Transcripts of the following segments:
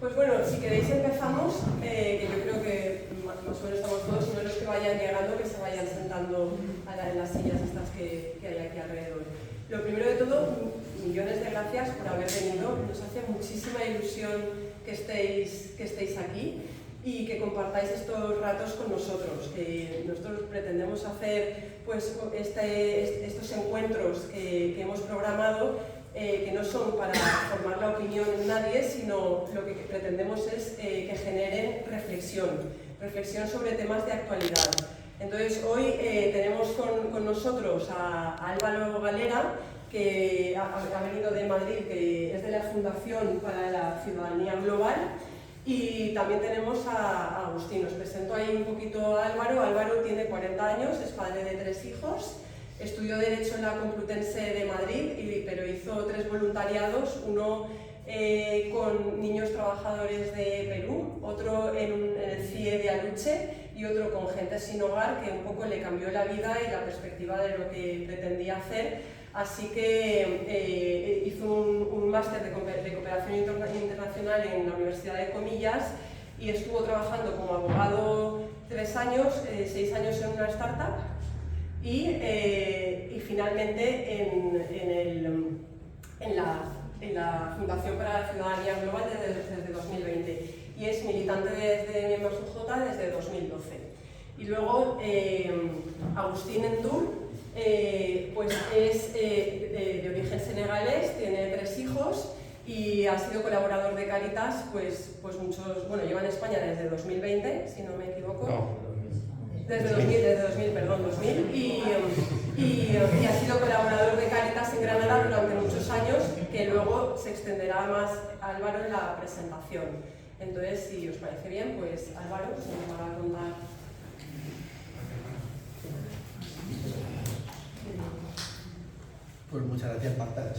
Pues bueno, si queréis empezamos, que yo creo que más o menos estamos todos, sino los que vayan llegando, que se vayan sentando en las sillas estas que hay aquí alrededor. Lo primero de todo, millones de gracias por haber venido. Nos hace muchísima ilusión que estéis aquí y que compartáis estos ratos con nosotros. Que nosotros pretendemos hacer pues, estos encuentros que hemos programado, que no son para formar la opinión en nadie, sino lo que pretendemos es que generen reflexión sobre temas de actualidad. Entonces hoy tenemos con nosotros a Álvaro Galera, que ha venido de Madrid, que es de la Fundación para la Ciudadanía Global, y también tenemos a Agustín. Os presento ahí un poquito a Álvaro. Álvaro tiene 40 años, es padre de 3 hijos. Estudió Derecho en la Complutense de Madrid, pero hizo 3 voluntariados, uno con niños trabajadores de Perú, otro en el CIE de Aluche y otro con gente sin hogar, que un poco le cambió la vida y la perspectiva de lo que pretendía hacer. Así que hizo un máster de cooperación internacional en la Universidad de Comillas y estuvo trabajando como abogado 3 años, 6 años en una startup. Y finalmente en la Fundación para la Ciudadanía Global desde 2020 y es militante desde Miembros UJ desde 2012. Y luego Agustín Endur pues es de origen senegalés, tiene 3 hijos y ha sido colaborador de Cáritas, pues muchos, bueno, lleva en España desde 2020, si no me equivoco. No. Desde 2000, y ha sido colaborador de Cáritas en Granada durante muchos años, que luego se extenderá más a Álvaro en la presentación. Entonces, si os parece bien, pues Álvaro se nos va a contar. Pues muchas gracias, Marta.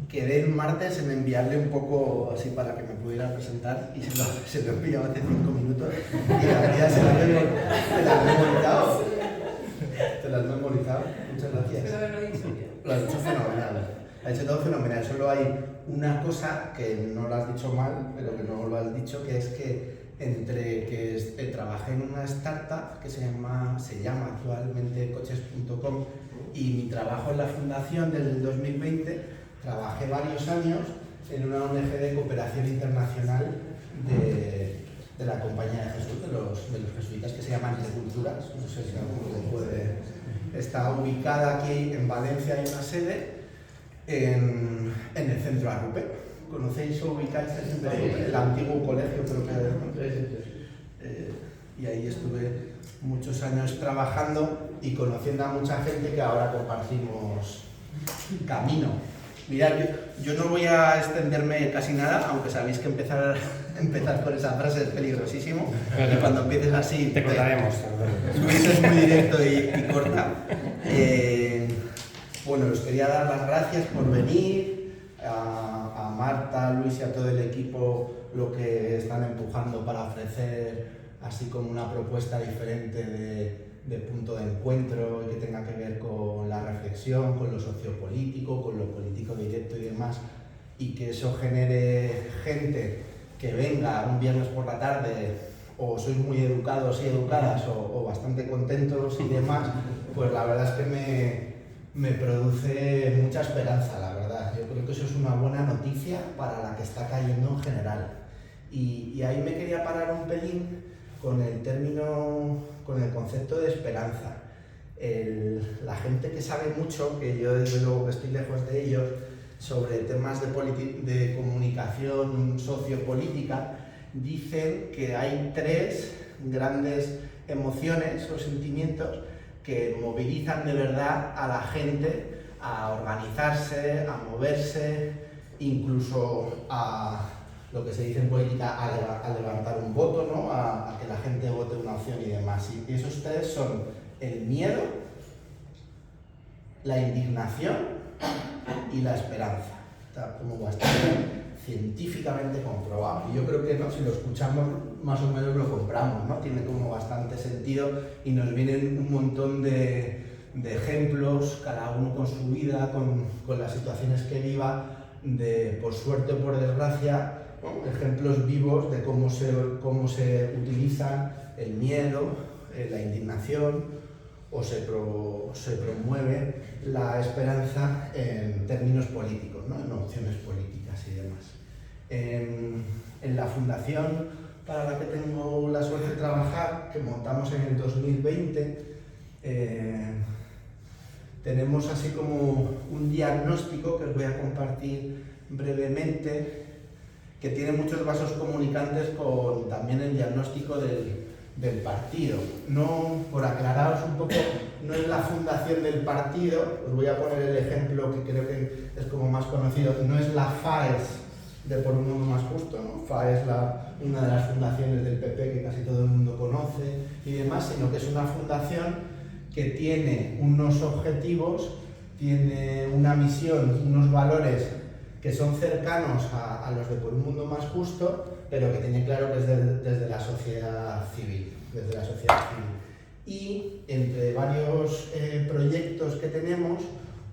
Quedé el martes en enviarle un poco así para que me pudiera presentar y se lo he pillado hace 5 minutos y la verdad te la has memorizado. Te la has memorizado. Muchas gracias. Espero haberlo dicho bien. Lo has dicho fenomenal. Ha hecho todo fenomenal. Solo hay una cosa que no lo has dicho mal, pero que no lo has dicho, que es que entre que trabajé en una startup que se llama actualmente coches.com y mi trabajo en la fundación desde el 2020, trabajé varios años en una ONG de cooperación internacional de la Compañía de Jesús, de los jesuitas, que se llama Entre Culturas. No sé si alguno lo puede. Está ubicada aquí en Valencia, hay una sede en el centro Arrupe. ¿Conocéis o ubicáis el centro Arrupe? El antiguo colegio, creo que y ahí estuve muchos años trabajando y conociendo a mucha gente que ahora compartimos camino. Mirad, yo no voy a extenderme casi nada, aunque sabéis que empezar con esa frase es peligrosísimo. Y cuando empieces así... Te cortaremos. Luis es muy directo y corta. Bueno, os quería dar las gracias por venir, a Marta, Luis y a todo el equipo, lo que están empujando para ofrecer así como una propuesta diferente de punto de encuentro y que tenga que ver con la reflexión, con lo sociopolítico, con lo político directo y demás, y que eso genere gente que venga un viernes por la tarde, o sois muy educados y educadas o bastante contentos y demás, pues la verdad es que me produce mucha esperanza, la verdad. Yo creo que eso es una buena noticia para la que está cayendo en general. Y ahí me quería parar un pelín con el concepto de esperanza. La gente que sabe mucho, que yo desde luego que estoy lejos de ellos, sobre temas de comunicación sociopolítica, dicen que hay 3 grandes emociones o sentimientos que movilizan de verdad a la gente a organizarse, a moverse, incluso a lo que se dice en política, a levantar un voto, ¿no? a que la gente vote una opción y demás. Y esos 3 son el miedo, la indignación y la esperanza. Está como bastante científicamente comprobado. Y yo creo que, ¿no?, si lo escuchamos, más o menos lo compramos, ¿no? Tiene como bastante sentido y nos vienen un montón de ejemplos, cada uno con su vida, con las situaciones que viva, por suerte o por desgracia, ¿no? Ejemplos vivos de cómo se utilizan el miedo, la indignación o se promueve la esperanza en términos políticos, ¿no? En opciones políticas y demás. En la fundación para la que tengo la suerte de trabajar, que montamos en el 2020, tenemos así como un diagnóstico que os voy a compartir brevemente, que tiene muchos vasos comunicantes con también el diagnóstico del partido. No, por aclararos un poco, no es la fundación del partido, os voy a poner el ejemplo que creo que es como más conocido, no es la FAES de Por un Mundo Más Justo, ¿no? FAES es una de las fundaciones del PP que casi todo el mundo conoce y demás, sino que es una fundación que tiene unos objetivos, tiene una misión, unos valores que son cercanos a los de Por un Mundo Más Justo, pero que tiene claro que es desde la sociedad civil, Y entre varios proyectos que tenemos,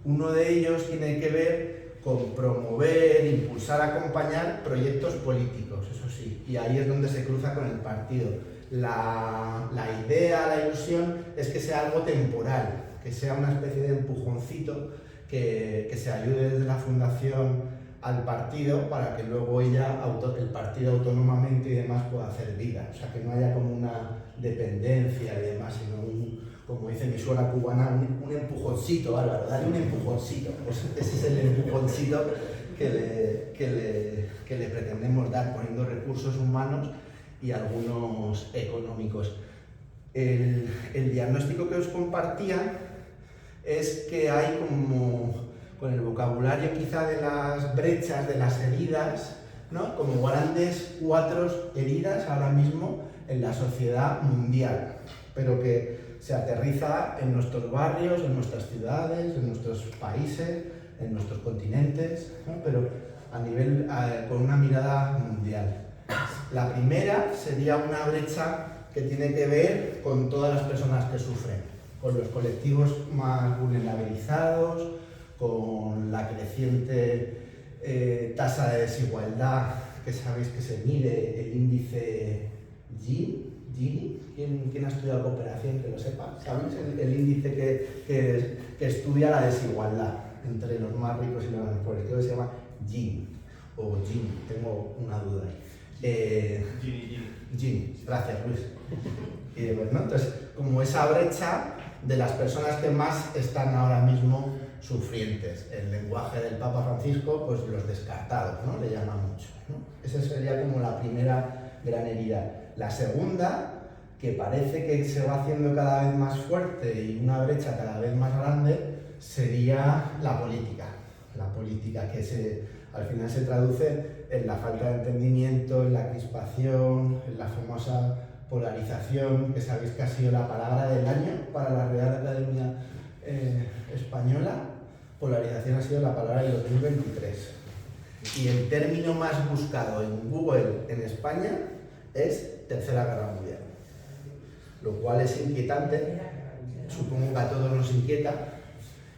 uno de ellos tiene que ver con promover, impulsar, acompañar proyectos políticos, eso sí, y ahí es donde se cruza con el partido. La idea, la ilusión es que sea algo temporal, que sea una especie de empujoncito que se ayude desde la fundación al partido para que luego el partido autónomamente y demás pueda hacer vida, o sea, que no haya como una dependencia y demás, sino como dice mi suegra cubana, un empujoncito, Álvaro, dale un empujoncito. Pues ese es el empujoncito que le pretendemos dar, poniendo recursos humanos y algunos económicos. El diagnóstico que os compartía es que hay como, con el vocabulario quizá de las brechas, de las heridas, ¿no? Como grandes 4 heridas ahora mismo en la sociedad mundial, pero que se aterriza en nuestros barrios, en nuestras ciudades, en nuestros países, en nuestros continentes, ¿no? Pero a nivel, con una mirada mundial. La primera sería una brecha que tiene que ver con todas las personas que sufren, con los colectivos más vulnerabilizados, con la creciente tasa de desigualdad que sabéis que se mide, el índice Gini. ¿Quién ha estudiado cooperación que lo sepa? ¿Sabéis? El índice que estudia la desigualdad entre los más ricos y los más pobres, creo que se llama Gini, o Gini, tengo una duda ahí. Gini, gracias Luis. ¿No? Entonces, como esa brecha de las personas que más están ahora mismo sufrientes. El lenguaje del Papa Francisco, pues los descartados, ¿no? Le llama mucho, ¿no? Esa sería como la primera gran herida. La segunda, que parece que se va haciendo cada vez más fuerte y una brecha cada vez más grande, sería la política. La política que al final se traduce en la falta de entendimiento, en la crispación, en la famosa polarización, que sabéis que ha sido la palabra del año para la Real Academia Española. Polarización ha sido la palabra del 2023. Y el término más buscado en Google en España es Tercera Guerra Mundial. Lo cual es inquietante, supongo que a todos nos inquieta,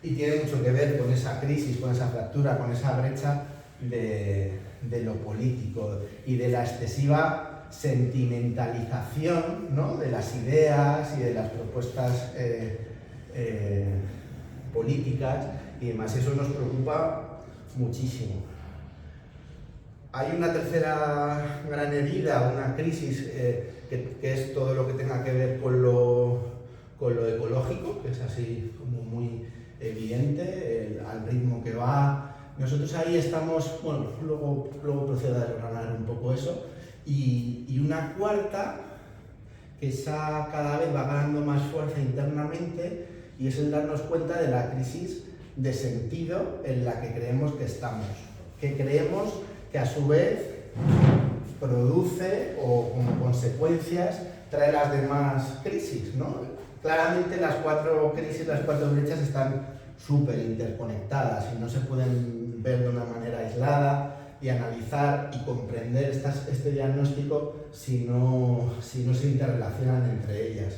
y tiene mucho que ver con esa crisis, con esa fractura, con esa brecha de lo político y de la excesiva sentimentalización, ¿no? De las ideas y de las propuestas políticas y demás. Eso nos preocupa muchísimo. Hay una tercera gran herida, una crisis que es todo lo que tenga que ver con lo ecológico, que es así como muy evidente, al ritmo que va. Nosotros ahí estamos, bueno, luego procedo a desgranar un poco eso. Y una cuarta, que esa cada vez va ganando más fuerza internamente, y es el darnos cuenta de la crisis de sentido en la que creemos que estamos, que creemos que a su vez produce o como consecuencias trae las demás crisis, ¿no? Claramente las 4 crisis, las 4 brechas están súper interconectadas y no se pueden ver de una manera aislada y analizar y comprender este diagnóstico si no se interrelacionan entre ellas.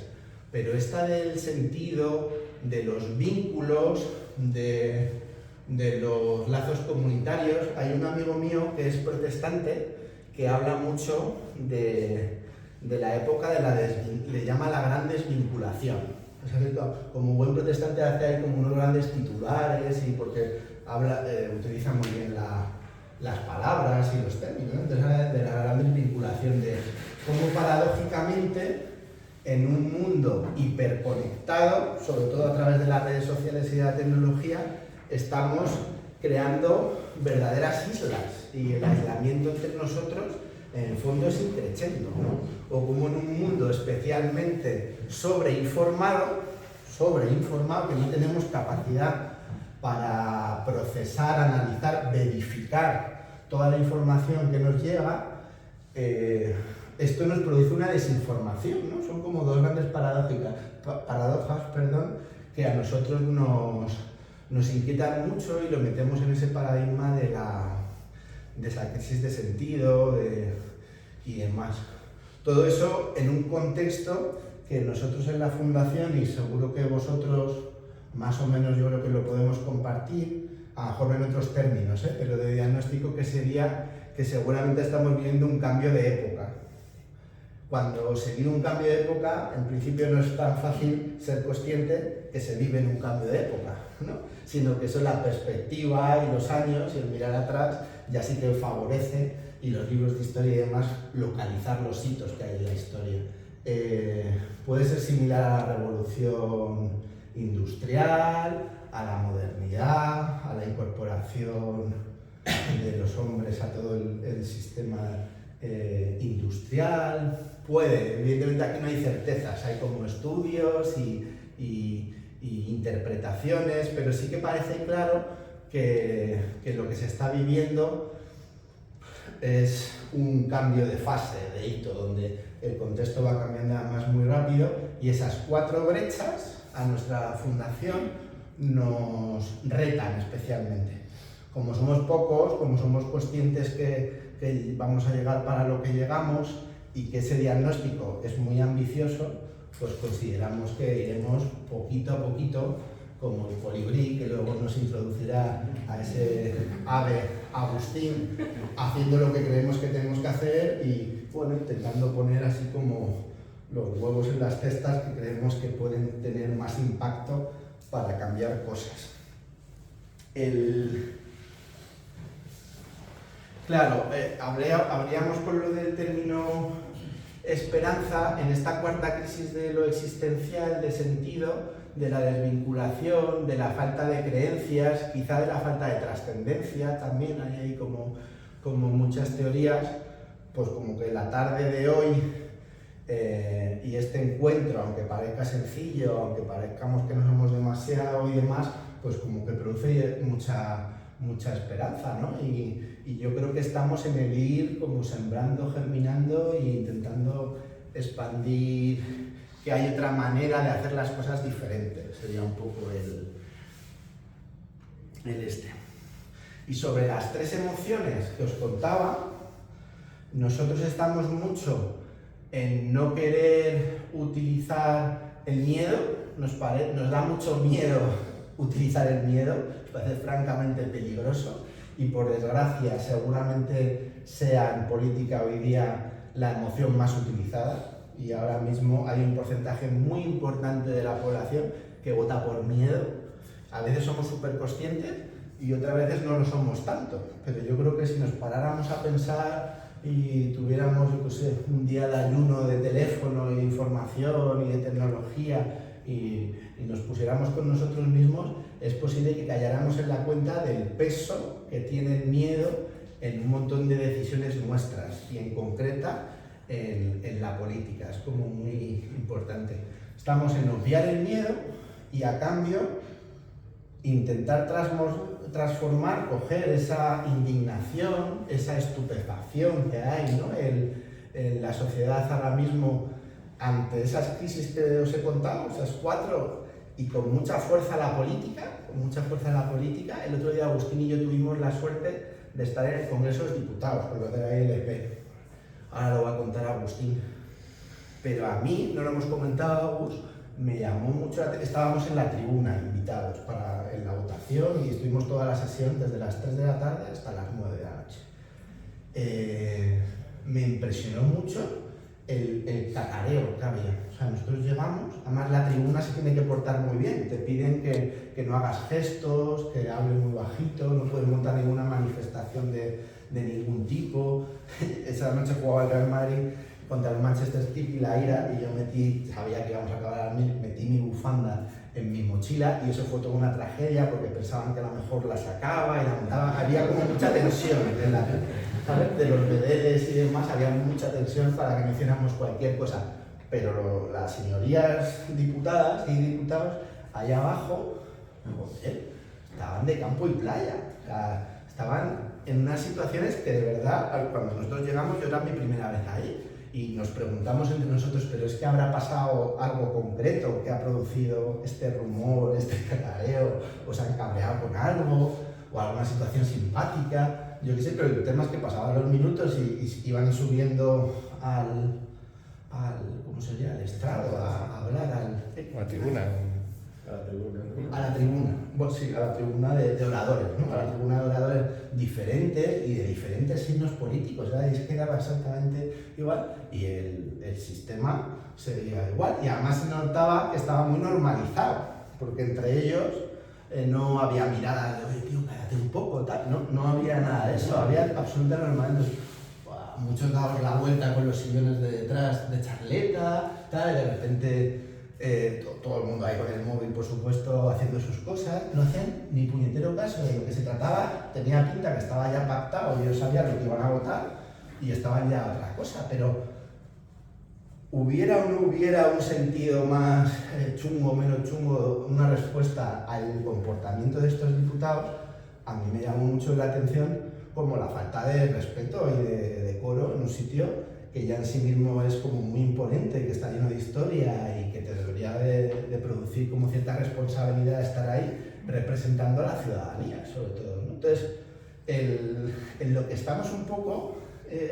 Pero esta del sentido, de los vínculos, de los lazos comunitarios, hay un amigo mío que es protestante que habla mucho de la época le llama la gran desvinculación. O sea, como buen protestante hace ahí como unos grandes titulares y porque utiliza muy bien las palabras y los términos, ¿no? Entonces habla de la gran desvinculación, de cómo paradójicamente en un mundo hiperconectado, sobre todo a través de las redes sociales y de la tecnología, estamos creando verdaderas islas y el aislamiento entre nosotros en el fondo es increciendo, ¿no? O como en un mundo especialmente sobreinformado, que no tenemos capacidad para procesar, analizar, verificar toda la información que nos llega, esto nos produce una desinformación, ¿no? Son como dos grandes paradojas, que a nosotros nos inquietan mucho y lo metemos en ese paradigma de esa crisis de sentido y demás. Todo eso en un contexto que nosotros en la Fundación, y seguro que vosotros más o menos yo creo que lo podemos compartir, a lo mejor en otros términos, pero de diagnóstico, que sería que seguramente estamos viviendo un cambio de época. Cuando se vive un cambio de época, en principio no es tan fácil ser consciente que se vive en un cambio de época, ¿no? Sino que eso es la perspectiva y los años y el mirar atrás ya sí que favorece, y los libros de historia y demás, localizar los hitos que hay en la historia. Puede ser similar a la revolución industrial, a la modernidad, a la incorporación de los hombres a todo el sistema industrial. Puede, evidentemente aquí no hay certezas, hay como estudios y interpretaciones, pero sí que parece claro que lo que se está viviendo es un cambio de fase, de hito, donde el contexto va cambiando además muy rápido, y esas 4 brechas a nuestra fundación nos retan especialmente. Como somos pocos, como somos conscientes que vamos a llegar para lo que llegamos y que ese diagnóstico es muy ambicioso, pues consideramos que iremos poquito a poquito, como el colibrí que luego nos introducirá a ese ave Agustín, haciendo lo que creemos que tenemos que hacer y, bueno, intentando poner así como los huevos en las cestas que creemos que pueden tener más impacto para cambiar cosas. Claro, habríamos con lo del término esperanza en esta cuarta crisis de lo existencial, de sentido, de la desvinculación, de la falta de creencias, quizá de la falta de trascendencia también. Hay ahí como muchas teorías, pues como que la tarde de hoy y este encuentro, aunque parezca sencillo, aunque parezcamos que no somos demasiado y demás, pues como que produce mucha esperanza, ¿no? Y yo creo que estamos en el ir como sembrando, germinando e intentando expandir que hay otra manera de hacer las cosas diferentes. Sería un poco el este. Y sobre las 3 emociones que os contaba, nosotros estamos mucho en no querer utilizar el miedo, nos da mucho miedo utilizar el miedo, nos parece francamente peligroso y por desgracia seguramente sea en política hoy día la emoción más utilizada, y ahora mismo hay un porcentaje muy importante de la población que vota por miedo. A veces somos súper conscientes y otras veces no lo somos tanto, pero yo creo que si nos paráramos a pensar y tuviéramos, yo qué sé, un día de ayuno de teléfono y de información y de tecnología y nos pusiéramos con nosotros mismos, es posible que cayéramos en la cuenta del peso que tiene el miedo en un montón de decisiones nuestras y en concreta en la política. Es como muy importante. Estamos en obviar el miedo y a cambio intentar transformar, coger esa indignación, esa estupefacción que hay, ¿no? en la sociedad ahora mismo ante esas crisis que os he contado, esas 4, y con mucha fuerza la política, El otro día Agustín y yo tuvimos la suerte de estar en el Congreso de los Diputados, con lo de la ILP. Ahora lo va a contar Agustín. Pero a mí, no lo hemos comentado, Agus, me llamó mucho la atención. Estábamos en la tribuna invitados en la votación y estuvimos toda la sesión desde las 3 de la tarde hasta las 9 de la noche. me impresionó mucho el cacareo que había. O sea, nosotros llegamos, además la tribuna se tiene que portar muy bien, te piden que no hagas gestos, que hables muy bajito, no puedes montar ninguna manifestación de ningún tipo. Esa noche jugaba el Real Madrid contra el Manchester City y la ira, y yo sabía que íbamos a acabar a las 1000, metí mi bufanda en mi mochila y eso fue toda una tragedia porque pensaban que a lo mejor la sacaba y la montaba. Había como mucha tensión en la, ¿sabes? De los bedeles y demás, había mucha tensión para que no hiciéramos cualquier cosa. Pero las señorías diputadas y diputados allá abajo, joder, estaban de campo y playa. O sea, estaban en unas situaciones que de verdad, cuando nosotros llegamos, yo era mi primera vez ahí. Y nos preguntamos entre nosotros, pero es que habrá pasado algo concreto que ha producido este rumor, este cacareo, o se han cabreado con algo, o alguna situación simpática, yo qué sé, pero el tema es que pasaban los minutos y iban subiendo al ¿cómo sería? Al estrado, a hablar, a la tribuna. A la tribuna, bueno, sí, a la tribuna de oradores, ¿no? A la tribuna de oradores diferentes y de diferentes signos políticos, ¿verdad? Y es que era exactamente igual y el sistema se veía igual y además se notaba que estaba muy normalizado, porque entre ellos no había miradas de, oye tío, cállate un poco, tal, no había nada de eso, había absoluta normalidad. Entonces, muchos daban la vuelta con los sillones de detrás de charleta, tal, y de repente todo el mundo ahí con el móvil, por supuesto, haciendo sus cosas, no hacían ni puñetero caso de lo que se trataba, tenía pinta que estaba ya pactado y ellos sabían lo que iban a votar y estaban ya a otra cosa, pero hubiera o no hubiera un sentido más chungo o menos chungo, una respuesta al comportamiento de estos diputados, a mí me llamó mucho la atención como la falta de respeto y de decoro en un sitio que ya en sí mismo es como muy imponente, que está lleno de historia y que te debería de producir como cierta responsabilidad estar ahí representando a la ciudadanía, sobre todo, ¿no? Entonces, en lo que estamos un poco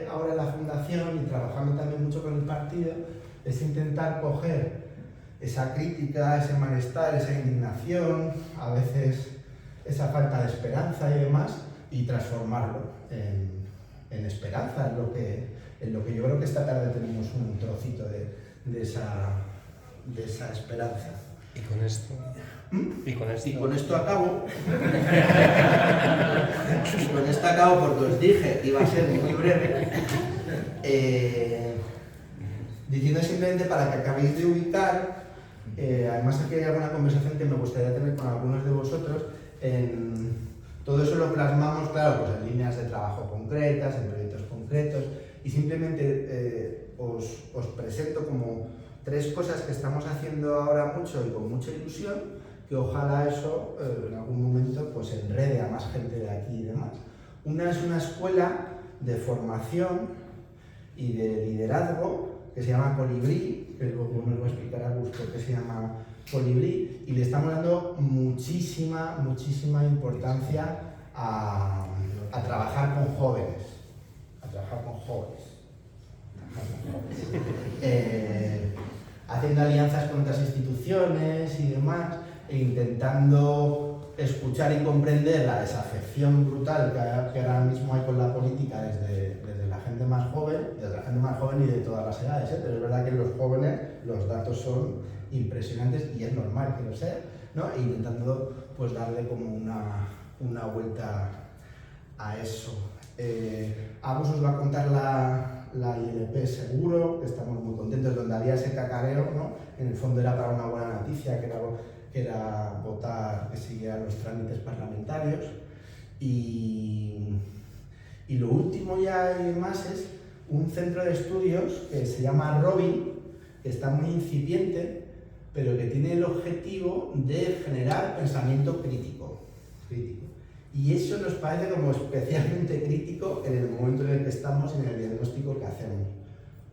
ahora en la Fundación y trabajando también mucho con el partido, es intentar coger esa crítica, ese malestar, esa indignación, a veces esa falta de esperanza y demás, y transformarlo en esperanza, en lo que yo creo que esta tarde tenemos un trocito de esa esperanza. Y con esto... Y con esto acabo. Con esto acabo porque os dije que iba a ser muy breve. Diciendo simplemente para que acabéis de ubicar, además aquí hay alguna conversación que me gustaría tener con algunos de vosotros. Todo eso lo plasmamos, claro, pues en líneas de trabajo concretas, en proyectos concretos, y simplemente os presento como 3 cosas que estamos haciendo ahora mucho y con mucha ilusión, que ojalá eso en algún momento pues enrede a más gente de aquí y demás. Una es una escuela de formación y de liderazgo que se llama Colibrí, que luego nos va a explicar Augusto qué se llama Colibrí, y le estamos dando muchísima importancia a trabajar con jóvenes. Haciendo alianzas con otras instituciones y demás, e intentando escuchar y comprender la desafección brutal que ahora mismo hay con la política desde la gente más joven, y de todas las edades, pero es verdad que en los jóvenes los datos son impresionantes y es normal que lo sea, ¿no? E intentando pues darle como una vuelta a eso. Agus os va a contar la ILP seguro, que estamos muy contentos, donde había ese cacareo, ¿no? En el fondo era para una buena noticia, que era votar, que siguieran los trámites parlamentarios. Y lo último ya y demás es un centro de estudios que se llama Robin, que está muy incipiente, pero que tiene el objetivo de generar pensamiento crítico. Y eso nos parece como especialmente crítico en el momento en el que estamos y en el diagnóstico que hacemos.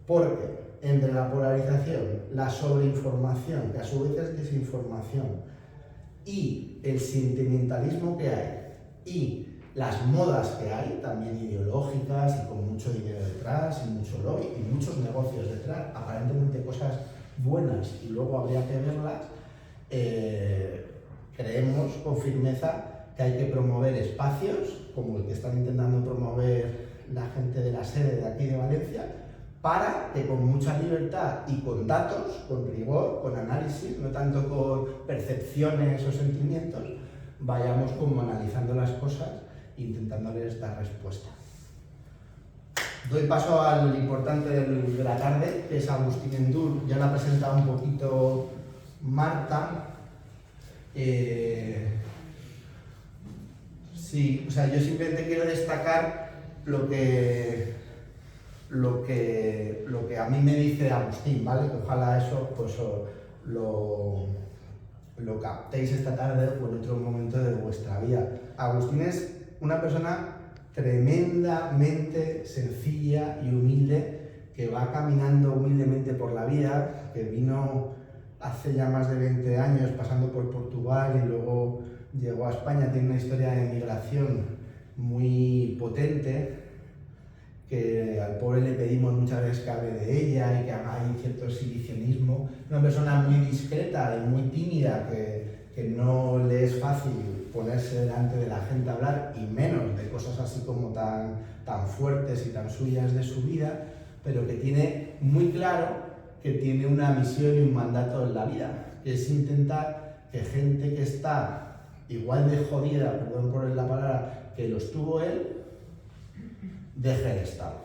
Porque entre la polarización, la sobreinformación, que a su vez es desinformación, y el sentimentalismo que hay, y las modas que hay, también ideológicas y con mucho dinero detrás, y mucho lobby, y muchos negocios detrás, aparentemente cosas buenas y luego habría que verlas, creemos con firmeza que hay que promover espacios como el que están intentando promover la gente de la sede de aquí de Valencia, para que con mucha libertad y con datos, con rigor, con análisis, no tanto con percepciones o sentimientos, vayamos como analizando las cosas e intentándoles dar respuesta. Doy paso al importante de la tarde, que es Agustín Endur. Ya la ha presentado un poquito Marta. Sí, o sea, yo simplemente quiero destacar lo que a mí me dice Agustín, ¿vale? Que ojalá eso pues lo captéis esta tarde o en otro momento de vuestra vida. Agustín es una persona tremendamente sencilla y humilde, que va caminando humildemente por la vida, que vino hace ya más de 20 años pasando por Portugal y luego llegó a España. Tiene una historia de migración muy potente, que al pobre le pedimos muchas veces que hable de ella y que haga ahí cierto exhibicionismo. Una persona muy discreta y muy tímida, que no le es fácil ponerse delante de la gente a hablar, y menos de cosas así como tan fuertes y tan suyas de su vida, pero que tiene muy claro que tiene una misión y un mandato en la vida, que es intentar que gente que está igual de jodida, perdón por la palabra, que lo estuvo él, deje el estado.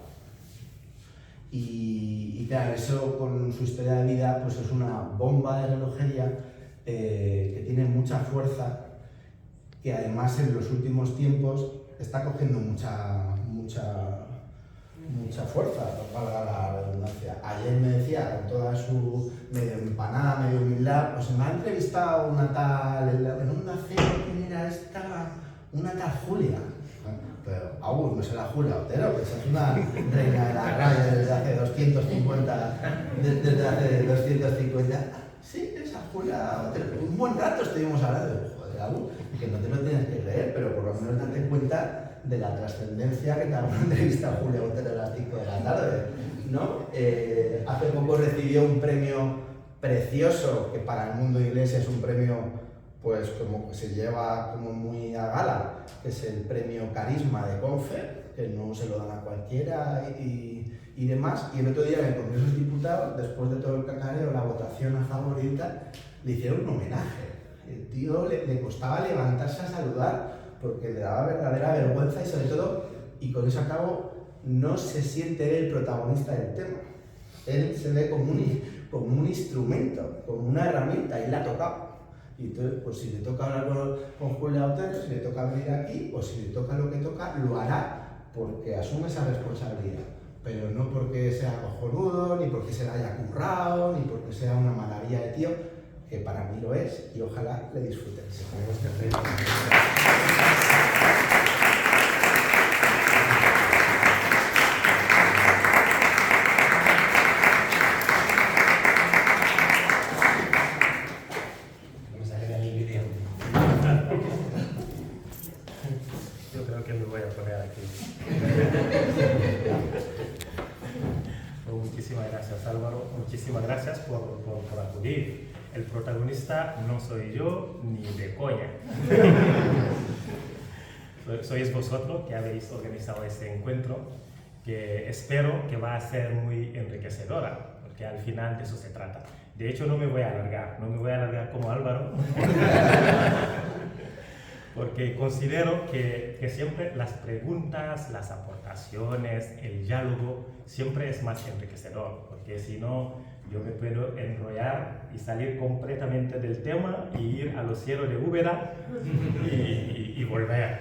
Y claro, eso con su historia de vida pues es una bomba de relojería que tiene mucha fuerza, que además en los últimos tiempos está cogiendo mucha fuerza, valga la redundancia. Ayer me decía, con toda su medio empanada, medio humildad, pues me ha entrevistado una tal, en un nacero, ¿quién era esta? Una tal Julia. Pero aún no será Julia Otero, que es una reina de la radio desde hace 250. Sí, esa Julia Otero. Un buen rato estuvimos hablando. Joder, Aún, que no te lo tienes que creer, pero por lo menos date cuenta de la trascendencia que te ha entrevistado Julia Otero a las 5 de la tarde, ¿no? Hace poco recibió un premio precioso, que para el mundo inglés es un premio pues como que se lleva como muy a gala, que es el premio Carisma de Confer, que no se lo dan a cualquiera y demás. Y el otro día en el Congreso de Diputados, después de todo el cacareo, la votación a favor y tal, le hicieron un homenaje. El tío le costaba levantarse a saludar porque le daba verdadera vergüenza y sobre todo, y con eso acabo, no se siente él protagonista del tema. Él se ve como un instrumento, como una herramienta, y la ha tocado. Y entonces, pues si le toca hablar con Julia Otero, si le toca venir aquí, o si le toca lo que toca, lo hará porque asume esa responsabilidad. Pero no porque sea cojonudo, ni porque se la haya currado, ni porque sea una maravilla de tío, que para mí lo es, y ojalá le disfrutéis. Yo creo que me voy a poner aquí. Muchísimas gracias, Álvaro. Muchísimas gracias por acudir. El protagonista no soy yo ni de coña. Sois vosotros que habéis organizado este encuentro, que espero que va a ser muy enriquecedora, porque al final de eso se trata. De hecho, no me voy a alargar como Álvaro, porque considero que siempre las preguntas, las aportaciones, el diálogo, siempre es más enriquecedor, porque si no, yo me puedo enrollar y salir completamente del tema y ir a los cielos de Úbeda y volver.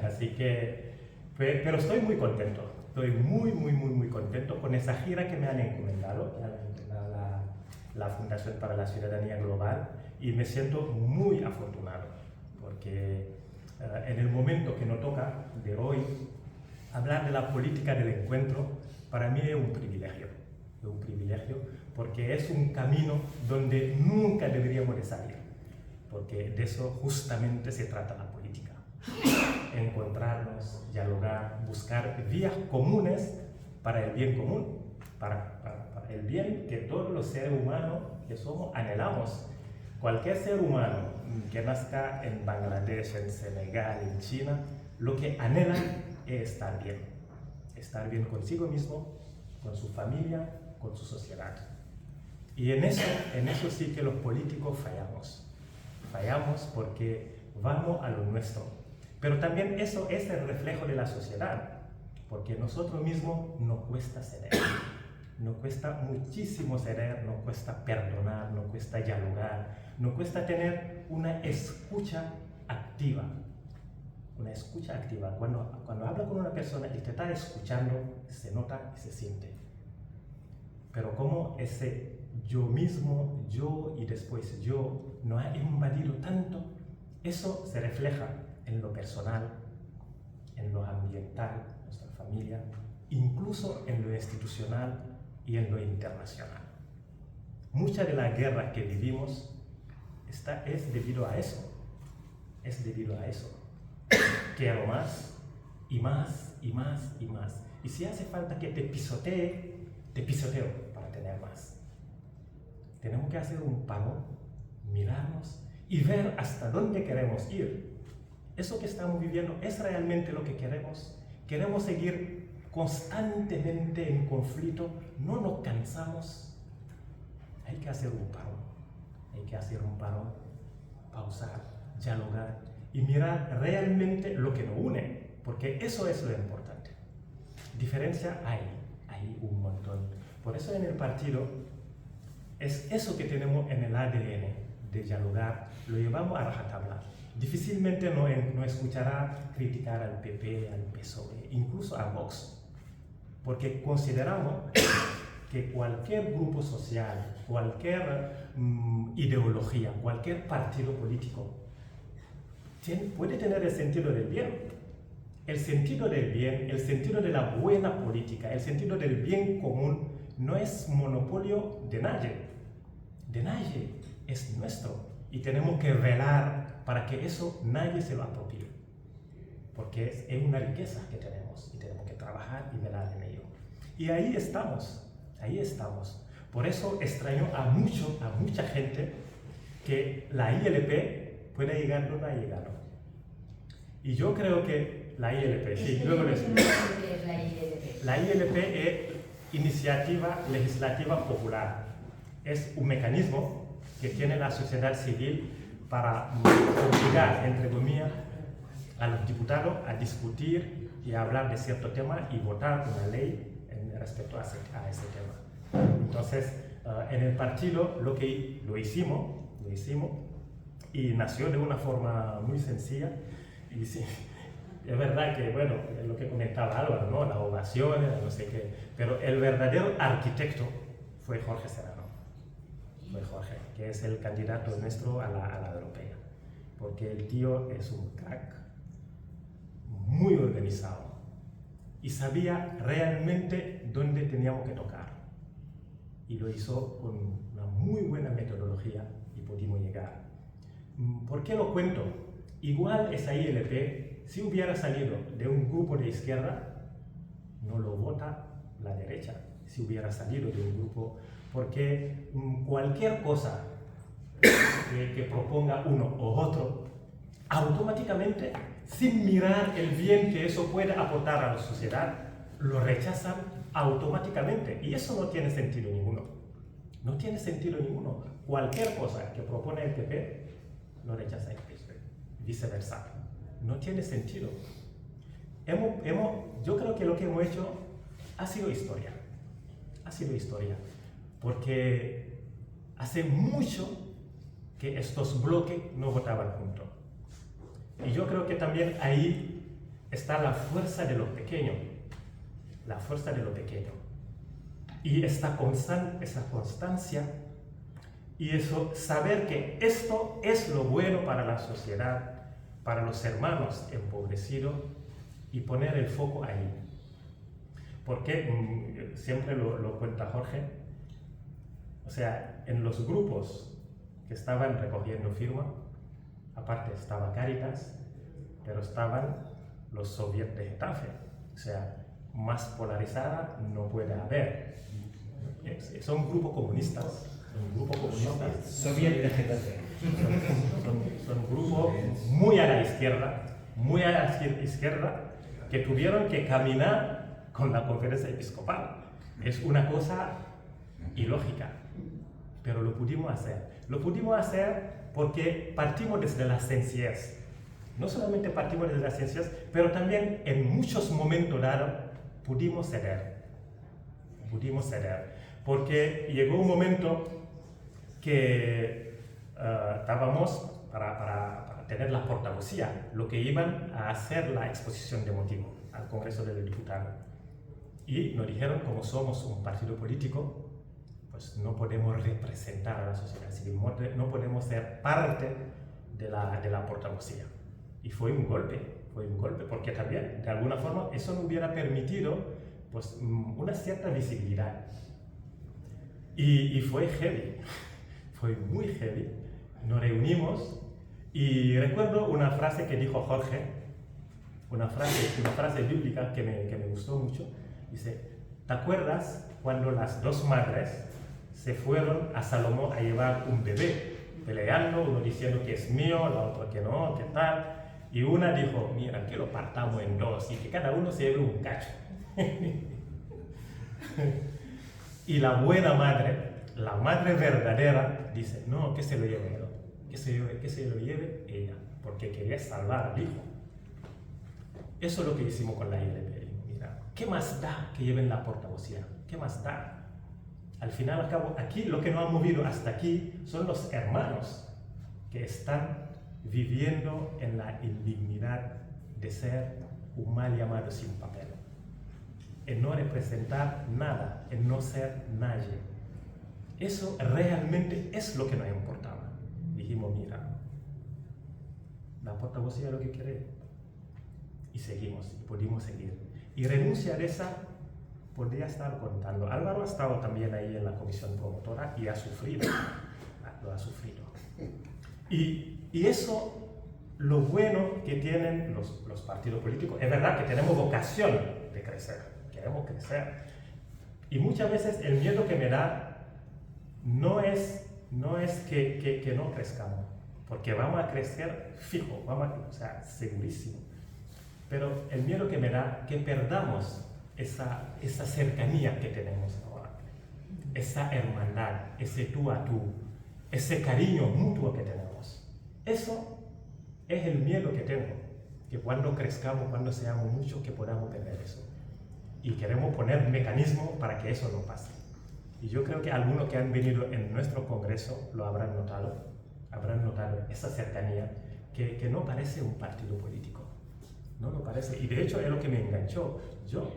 Así que, pero estoy muy contento, estoy muy contento con esa gira que me han encomendado, la Fundación para la Ciudadanía Global, y me siento muy afortunado, porque en el momento que nos toca de hoy, hablar de la política del encuentro, para mí es un privilegio, porque es un camino donde nunca deberíamos de salir, porque de eso justamente se trata la política. Encontrarnos, dialogar, buscar vías comunes para el bien común, para el bien que todos los seres humanos que somos anhelamos. Cualquier ser humano que nazca en Bangladesh, en Senegal, en China, lo que anhela es estar bien. estar bien consigo mismo, con su familia, con su sociedad. Y en eso sí que los políticos fallamos. Fallamos porque vamos a lo nuestro. Pero también eso es el reflejo de la sociedad, porque nosotros mismos nos cuesta ceder. Nos cuesta muchísimo ceder, nos cuesta perdonar, nos cuesta dialogar, nos cuesta tener una escucha activa. Una escucha activa. Cuando habla con una persona y te está escuchando, se nota y se siente. Pero como ese yo mismo, yo y después yo nos ha invadido tanto, eso se refleja en lo personal, en lo ambiental, nuestra familia, incluso en lo institucional y en lo internacional. Mucha de la guerra que vivimos es debido a eso. Es debido a eso. Quiero más y más y más y más. Y si hace falta que te pisoteo para tener más. Tenemos que hacer un parón, mirarnos y ver hasta dónde queremos ir. Eso que estamos viviendo es realmente lo que queremos. Queremos seguir constantemente en conflicto, no nos cansamos. Hay que hacer un parón. Hay que hacer un parón, pausar, dialogar y mirar realmente lo que nos une, porque eso es lo importante. Diferencia hay un montón. Por eso en el partido es eso que tenemos en el ADN de dialogar, lo llevamos a rajatabla. Difícilmente no escuchará criticar al PP, al PSOE, incluso a Vox, porque consideramos que cualquier grupo social, cualquier ideología, cualquier partido político puede tener el sentido del bien. El sentido del bien, el sentido de la buena política, el sentido del bien común no es monopolio de nadie. De nadie, es nuestro. Y tenemos que velar para que eso nadie se lo apropie. Porque es una riqueza que tenemos y tenemos que trabajar y velar en ello. Y ahí estamos. Por eso extraño a mucha gente que la ILP pueda llegar donde ha llegado. Y yo creo que la ILP, sí, luego les explico. ¿Qué es la ILP? La ILP es Iniciativa Legislativa Popular. Es un mecanismo que tiene la sociedad civil para obligar, entre comillas, a los diputados a discutir y a hablar de cierto tema y votar una ley respecto a ese tema. Entonces, en el partido lo hicimos y nació de una forma muy sencilla. Y sí, es verdad que, bueno, es lo que comentaba Álvaro, ¿no? Las ovaciones, no sé qué, pero el verdadero arquitecto fue Jorge Serrano. Fue Jorge, que es el candidato nuestro a la europea. Porque el tío es un crack, muy organizado, y sabía realmente dónde teníamos que tocar. Y lo hizo con una muy buena metodología y pudimos llegar. ¿Por qué lo cuento? Igual esa ILP, si hubiera salido de un grupo de izquierda, no lo vota la derecha. Si hubiera salido de un grupo, porque cualquier cosa que proponga uno o otro, automáticamente, sin mirar el bien que eso puede aportar a la sociedad, lo rechazan automáticamente. Y eso no tiene sentido ninguno. No tiene sentido ninguno. Cualquier cosa que propone el PP, lo rechaza el PSOE. Viceversa. No tiene sentido. Yo creo que lo que hemos hecho ha sido historia. Ha sido historia. Porque hace mucho que estos bloques no votaban juntos. Y yo creo que también ahí está la fuerza de lo pequeño. La fuerza de lo pequeño. Y esta constancia y eso, saber que esto es lo bueno para la sociedad, para los hermanos empobrecidos, y poner el foco ahí. Porque siempre lo cuenta Jorge, o sea, en los grupos que estaban recogiendo firma, aparte estaba Cáritas, pero estaban los soviets de Getafe, o sea, más polarizada no puede haber. Son grupos comunistas. Soviet de Getafe. Son grupos muy a la izquierda, que tuvieron que caminar con la conferencia episcopal. Es una cosa ilógica, pero lo pudimos hacer. Lo pudimos hacer porque partimos desde la sencillez. No solamente partimos desde la sencillez, pero también en muchos momentos dados pudimos ceder. Pudimos ceder. Porque llegó un momento que estábamos para tener la portavocía, lo que iban a hacer la exposición de motivos al Congreso de los Diputados. Y nos dijeron, como somos un partido político, pues no podemos representar a la sociedad civil, no podemos ser parte de la portavocía. Y fue un golpe, porque también, de alguna forma, eso nos hubiera permitido pues, una cierta visibilidad. Y fue heavy, fue muy heavy. Nos reunimos y recuerdo una frase que dijo Jorge, una frase bíblica que me gustó mucho. Dice, ¿te acuerdas cuando las dos madres se fueron a Salomón a llevar un bebé, peleando, uno diciendo que es mío, la otra que no, que tal? Y una dijo, mira, que lo partamos en dos y que cada uno se lleve un cacho. Y la buena madre, la madre verdadera, dice, no, que se lo lleve él, que se lo lleve ella, porque quería salvar al hijo. Eso es lo que hicimos con la ILP. Mira, ¿qué más da que lleven la portavocía? ¿Qué más da? Al final, al cabo, aquí lo que nos ha movido hasta aquí son los hermanos que están viviendo en la indignidad de ser un mal llamado sin papel, en no representar nada, en no ser nadie. Eso realmente es lo que nos importaba. Dijimos, mira, la portavocía es lo que quiere. Y seguimos, y pudimos seguir. Y renunciar a esa, podría estar contando. Álvaro ha estado también ahí en la comisión promotora y ha sufrido, lo ha sufrido. Y eso, lo bueno que tienen los partidos políticos, es verdad que tenemos vocación de crecer, queremos crecer. Y muchas veces el miedo que me da no es que no crezcamos, porque vamos a crecer fijo, o sea, segurísimo. Pero el miedo que me da que perdamos esa cercanía que tenemos ahora, esa hermandad, ese tú a tú, ese cariño mutuo que tenemos. Eso es el miedo que tengo, que cuando crezcamos, cuando seamos muchos, que podamos perder eso. Y queremos poner mecanismos para que eso no pase. Y yo creo que algunos que han venido en nuestro congreso lo habrán notado esa cercanía que no parece un partido político. No lo parece. Y de hecho es lo que me enganchó. Yo,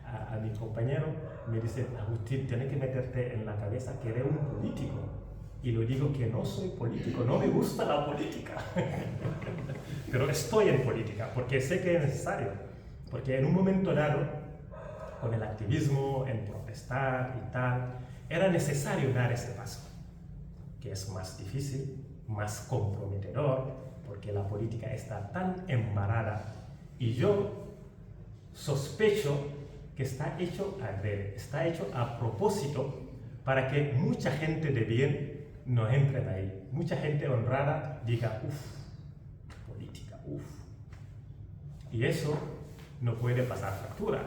a mi compañero, me dice, Agustín, tienes que meterte en la cabeza que eres un político. Y le digo que no soy político, no me gusta la política. Pero estoy en política, porque sé que es necesario. Porque en un momento dado, con el activismo, en protestar y tal, era necesario dar ese paso, que es más difícil, más comprometedor, porque la política está tan embarrada. Y yo sospecho que está hecho adrede, está hecho a propósito para que mucha gente de bien no entre ahí. Mucha gente honrada diga, política, Y eso no puede pasar factura,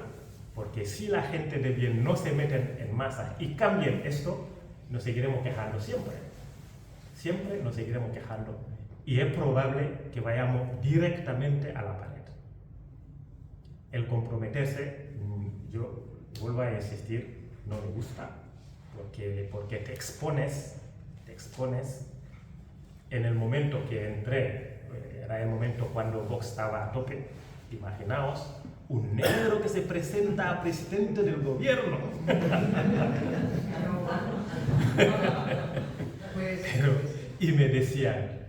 porque si la gente de bien no se meten en masa y cambien esto, nos seguiremos quejando siempre. Siempre nos seguiremos quejando. Y es probable que vayamos directamente a la pared. El comprometerse, yo vuelvo a insistir, no me gusta, porque te expones en el momento que entré, era el momento cuando Vox estaba a tope. Imaginaos, un negro que se presenta a presidente del gobierno. Y me decían,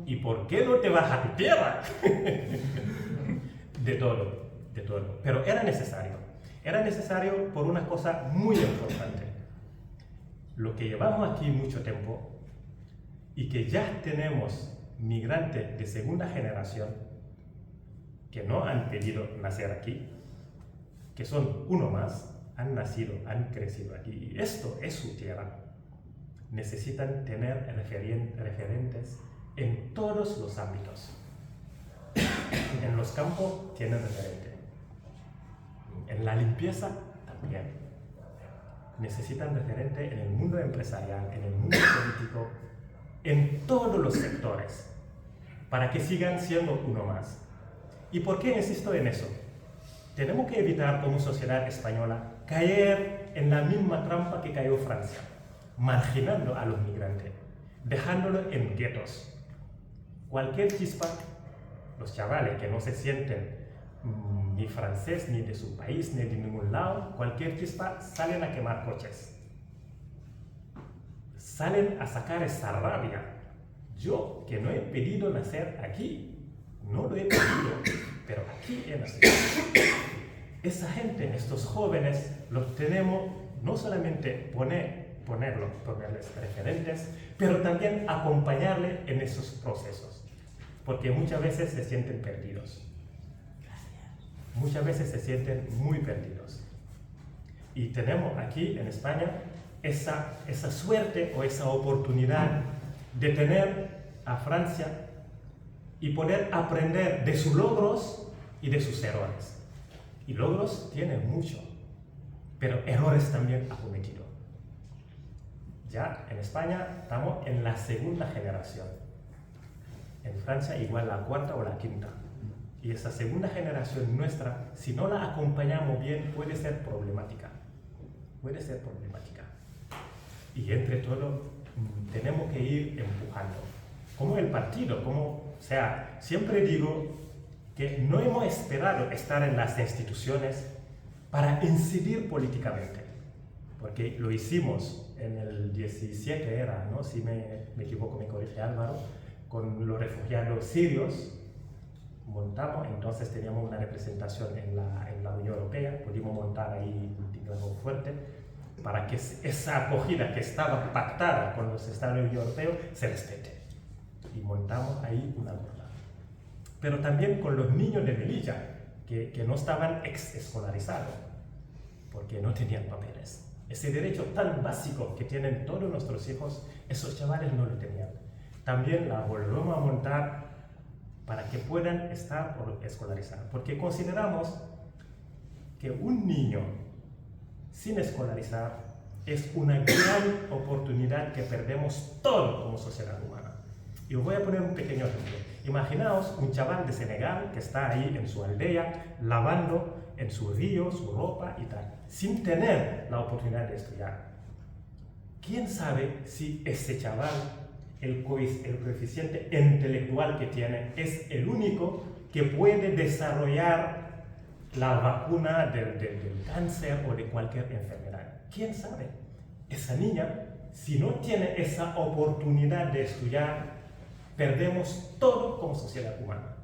¿y por qué no te vas a tu tierra? De todo. Pero era necesario por una cosa muy importante. Lo que llevamos aquí mucho tiempo y que ya tenemos migrantes de segunda generación que no han pedido nacer aquí, que son uno más, han nacido, han crecido aquí, y esto es su tierra. Necesitan tener referentes en todos los ámbitos. En los campos tienen referente, En la limpieza también. Necesitan referente en el mundo empresarial, en el mundo político, en todos los sectores, para que sigan siendo uno más. ¿Y por qué insisto en eso? Tenemos que evitar como sociedad española caer en la misma trampa que cayó Francia, marginando a los migrantes, dejándolos en guetos. Cualquier chispa, los chavales que no se sienten ni francés, ni de su país, ni de ningún lado, cualquier chispa salen a quemar coches. Salen a sacar esa rabia. Yo, que no he pedido nacer aquí, no lo he pedido, pero aquí he nacido. Esa gente, estos jóvenes, los tenemos no solamente ponerles referentes, pero también acompañarles en esos procesos, porque muchas veces se sienten perdidos. Muchas veces se sienten muy perdidos. Y tenemos aquí en España esa suerte o esa oportunidad de tener a Francia y poder aprender de sus logros y de sus errores. Y logros tienen mucho, pero errores también ha cometido. Ya en España estamos en la segunda generación. En Francia igual la cuarta o la quinta. Y esa segunda generación nuestra, si no la acompañamos bien, puede ser problemática. Puede ser problemática. Y entre todo, tenemos que ir empujando. Como el partido, o sea, siempre digo que no hemos esperado estar en las instituciones para incidir políticamente. Porque lo hicimos en el 17 era, ¿no? Si me equivoco, me corrige Álvaro, con los refugiados sirios. Montamos, entonces teníamos una representación en la Unión Europea, pudimos montar ahí un tinglado fuerte para que esa acogida que estaba pactada con los Estados europeos se respete. Y montamos ahí una gorda. Pero también con los niños de Melilla, que no estaban escolarizados, porque no tenían papeles. Ese derecho tan básico que tienen todos nuestros hijos, esos chavales no lo tenían. También la volvemos a montar para que puedan estar escolarizados, porque consideramos que un niño sin escolarizar es una gran oportunidad que perdemos todo como sociedad humana. Y os voy a poner un pequeño ejemplo. Imaginaos un chaval de Senegal que está ahí en su aldea lavando en su río su ropa y tal, sin tener la oportunidad de estudiar. ¿Quién sabe si ese chaval, el coeficiente intelectual que tiene, es el único que puede desarrollar la vacuna del cáncer o de cualquier enfermedad? ¿Quién sabe? Esa niña, si no tiene esa oportunidad de estudiar, perdemos todo como sociedad humana.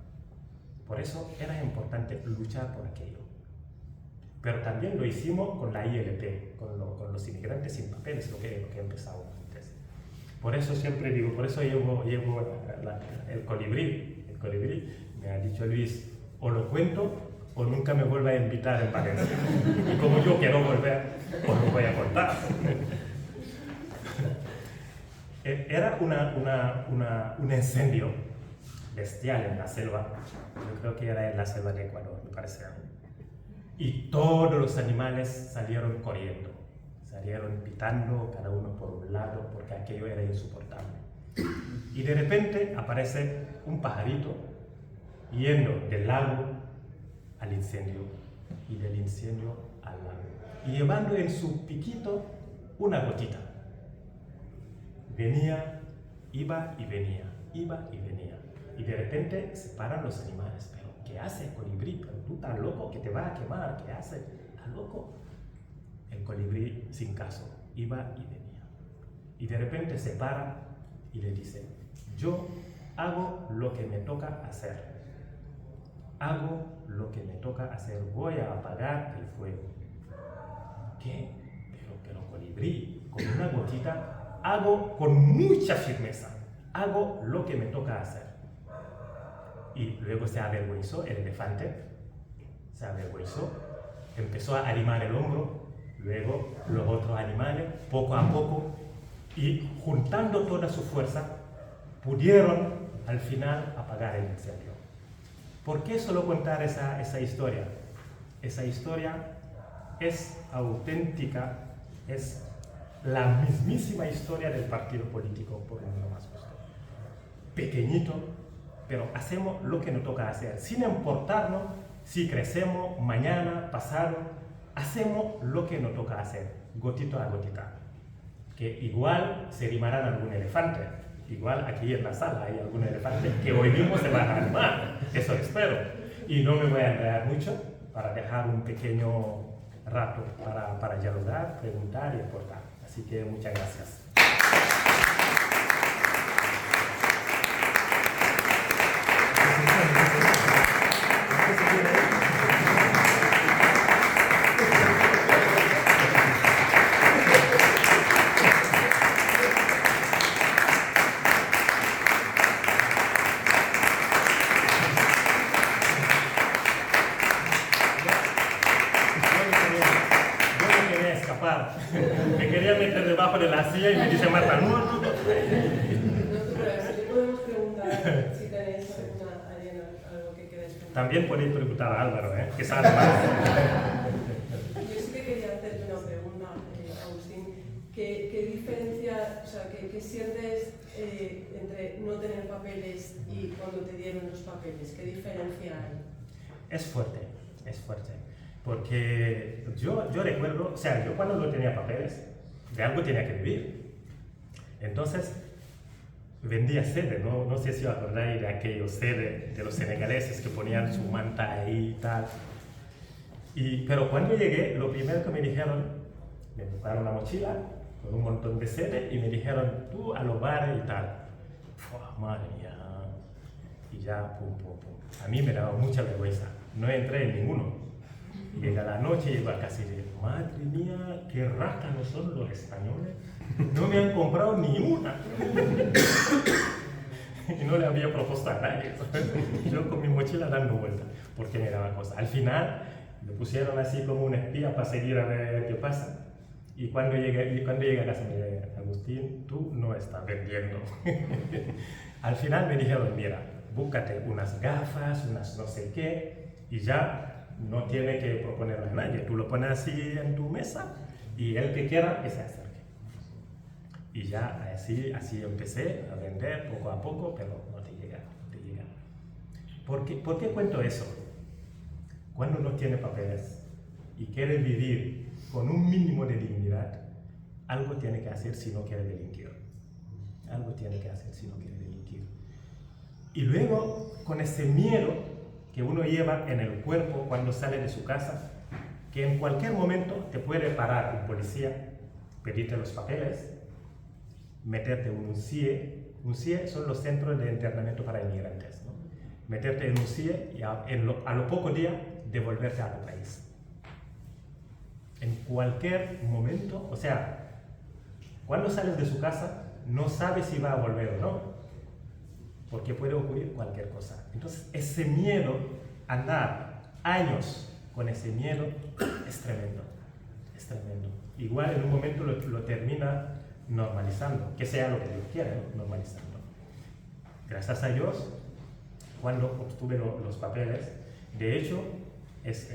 Por eso era importante luchar por aquello. Pero también lo hicimos con la ILP, con los inmigrantes sin papeles, lo que he empezado antes. Por eso siempre digo, por eso llevo el colibrí. El colibrí me ha dicho Luis, o lo cuento o nunca me vuelva a invitar en Valencia. Y como yo quiero volver, os lo voy a contar. Era un incendio bestial en la selva. Yo creo que era en la selva de Ecuador, me parece a mí. Y todos los animales salieron corriendo. Salieron pitando, cada uno por un lado, porque aquello era insoportable. Y de repente aparece un pajarito yendo del lago al incendio y del incendio al lago, y llevando en su piquito una gotita. Venía, iba y venía, iba y venía. Y de repente se paran los animales. ¿Pero qué hace, colibrí? ¿Pero tú estás loco que te va a quemar? ¿Qué hace? ¿Estás loco? El colibrí sin caso, iba y venía. Y de repente se para y le dice, yo hago lo que me toca hacer. Hago lo que me toca hacer, voy a apagar el fuego. ¿Qué? Pero colibrí, con una gotita, hago con mucha firmeza, hago lo que me toca hacer. Y luego se avergonzó el elefante, se avergonzó, empezó a animar el hombro, luego los otros animales, poco a poco, y juntando toda su fuerza, pudieron al final apagar el incendio. ¿Por qué solo contar esa historia? Esa historia es auténtica, es la mismísima historia del partido político por el mundo más justo. Pequeñito, pero hacemos lo que nos toca hacer, sin importarnos si crecemos mañana, pasado, hacemos lo que nos toca hacer, gotito a gotita. Que igual se rimarán algún elefante, igual aquí en la sala hay algún elefante que hoy mismo se va a animar, eso espero. Y no me voy a enredar mucho para dejar un pequeño rato para dialogar, preguntar y aportar. Así que muchas gracias. Me quería meter debajo de la silla y me dice Marta, no. No te preocupes, aquí podemos preguntar si tenéis algo que queráis preguntar. También podéis preguntar a Álvaro, que sabe más. Yo sí que quería hacerte una pregunta, Agustín. ¿Qué diferencia, o sea, qué sientes entre no tener papeles y cuando te dieron los papeles? ¿Qué diferencia hay? Es fuerte. Porque yo recuerdo, o sea, yo cuando no tenía papeles, de algo tenía que vivir. Entonces, vendía sede, no sé si os acordáis de aquellos sede de los senegaleses que ponían su manta ahí y tal. Pero cuando llegué, lo primero que me dijeron, me buscaron una mochila con un montón de sede y me dijeron, tú a los bares y tal. Madre mía. Y ya, pum. A mí me daba mucha vergüenza, no entré en ninguno. Y llega la noche y llego a casa y digo, madre mía, qué rácanos son los españoles. No me han comprado ni una. Y no le había propuesto a nadie. Yo con mi mochila dando vueltas, porque me daba cosas. Al final me pusieron así como un espía para seguir a ver qué pasa. Y cuando llegué a casa me dijeron, Agustín, tú no estás vendiendo. Al final me dijeron, mira, búscate unas gafas, unas no sé qué, y ya no tiene que proponerle a nadie. Tú lo pones así en tu mesa y el que quiera que se acerque. Y ya así empecé a vender poco a poco, pero no te llega. ¿Por qué cuento eso? Cuando no tiene papeles y quiere vivir con un mínimo de dignidad, algo tiene que hacer si no quiere delinquir. Y luego, con ese miedo que uno lleva en el cuerpo cuando sale de su casa, que en cualquier momento te puede parar un policía, pedirte los papeles, meterte en un CIE. Un CIE son los centros de internamiento para inmigrantes, ¿no? Meterte en un CIE y a lo poco día devolverte a tu país. En cualquier momento, o sea, cuando sales de su casa, no sabes si va a volver o no, porque puede ocurrir cualquier cosa. Entonces, ese miedo, andar años con ese miedo, es tremendo. Igual en un momento lo termina normalizando, que sea lo que Dios quiere, ¿no? Normalizando. Gracias a Dios, cuando obtuve los papeles, de hecho, es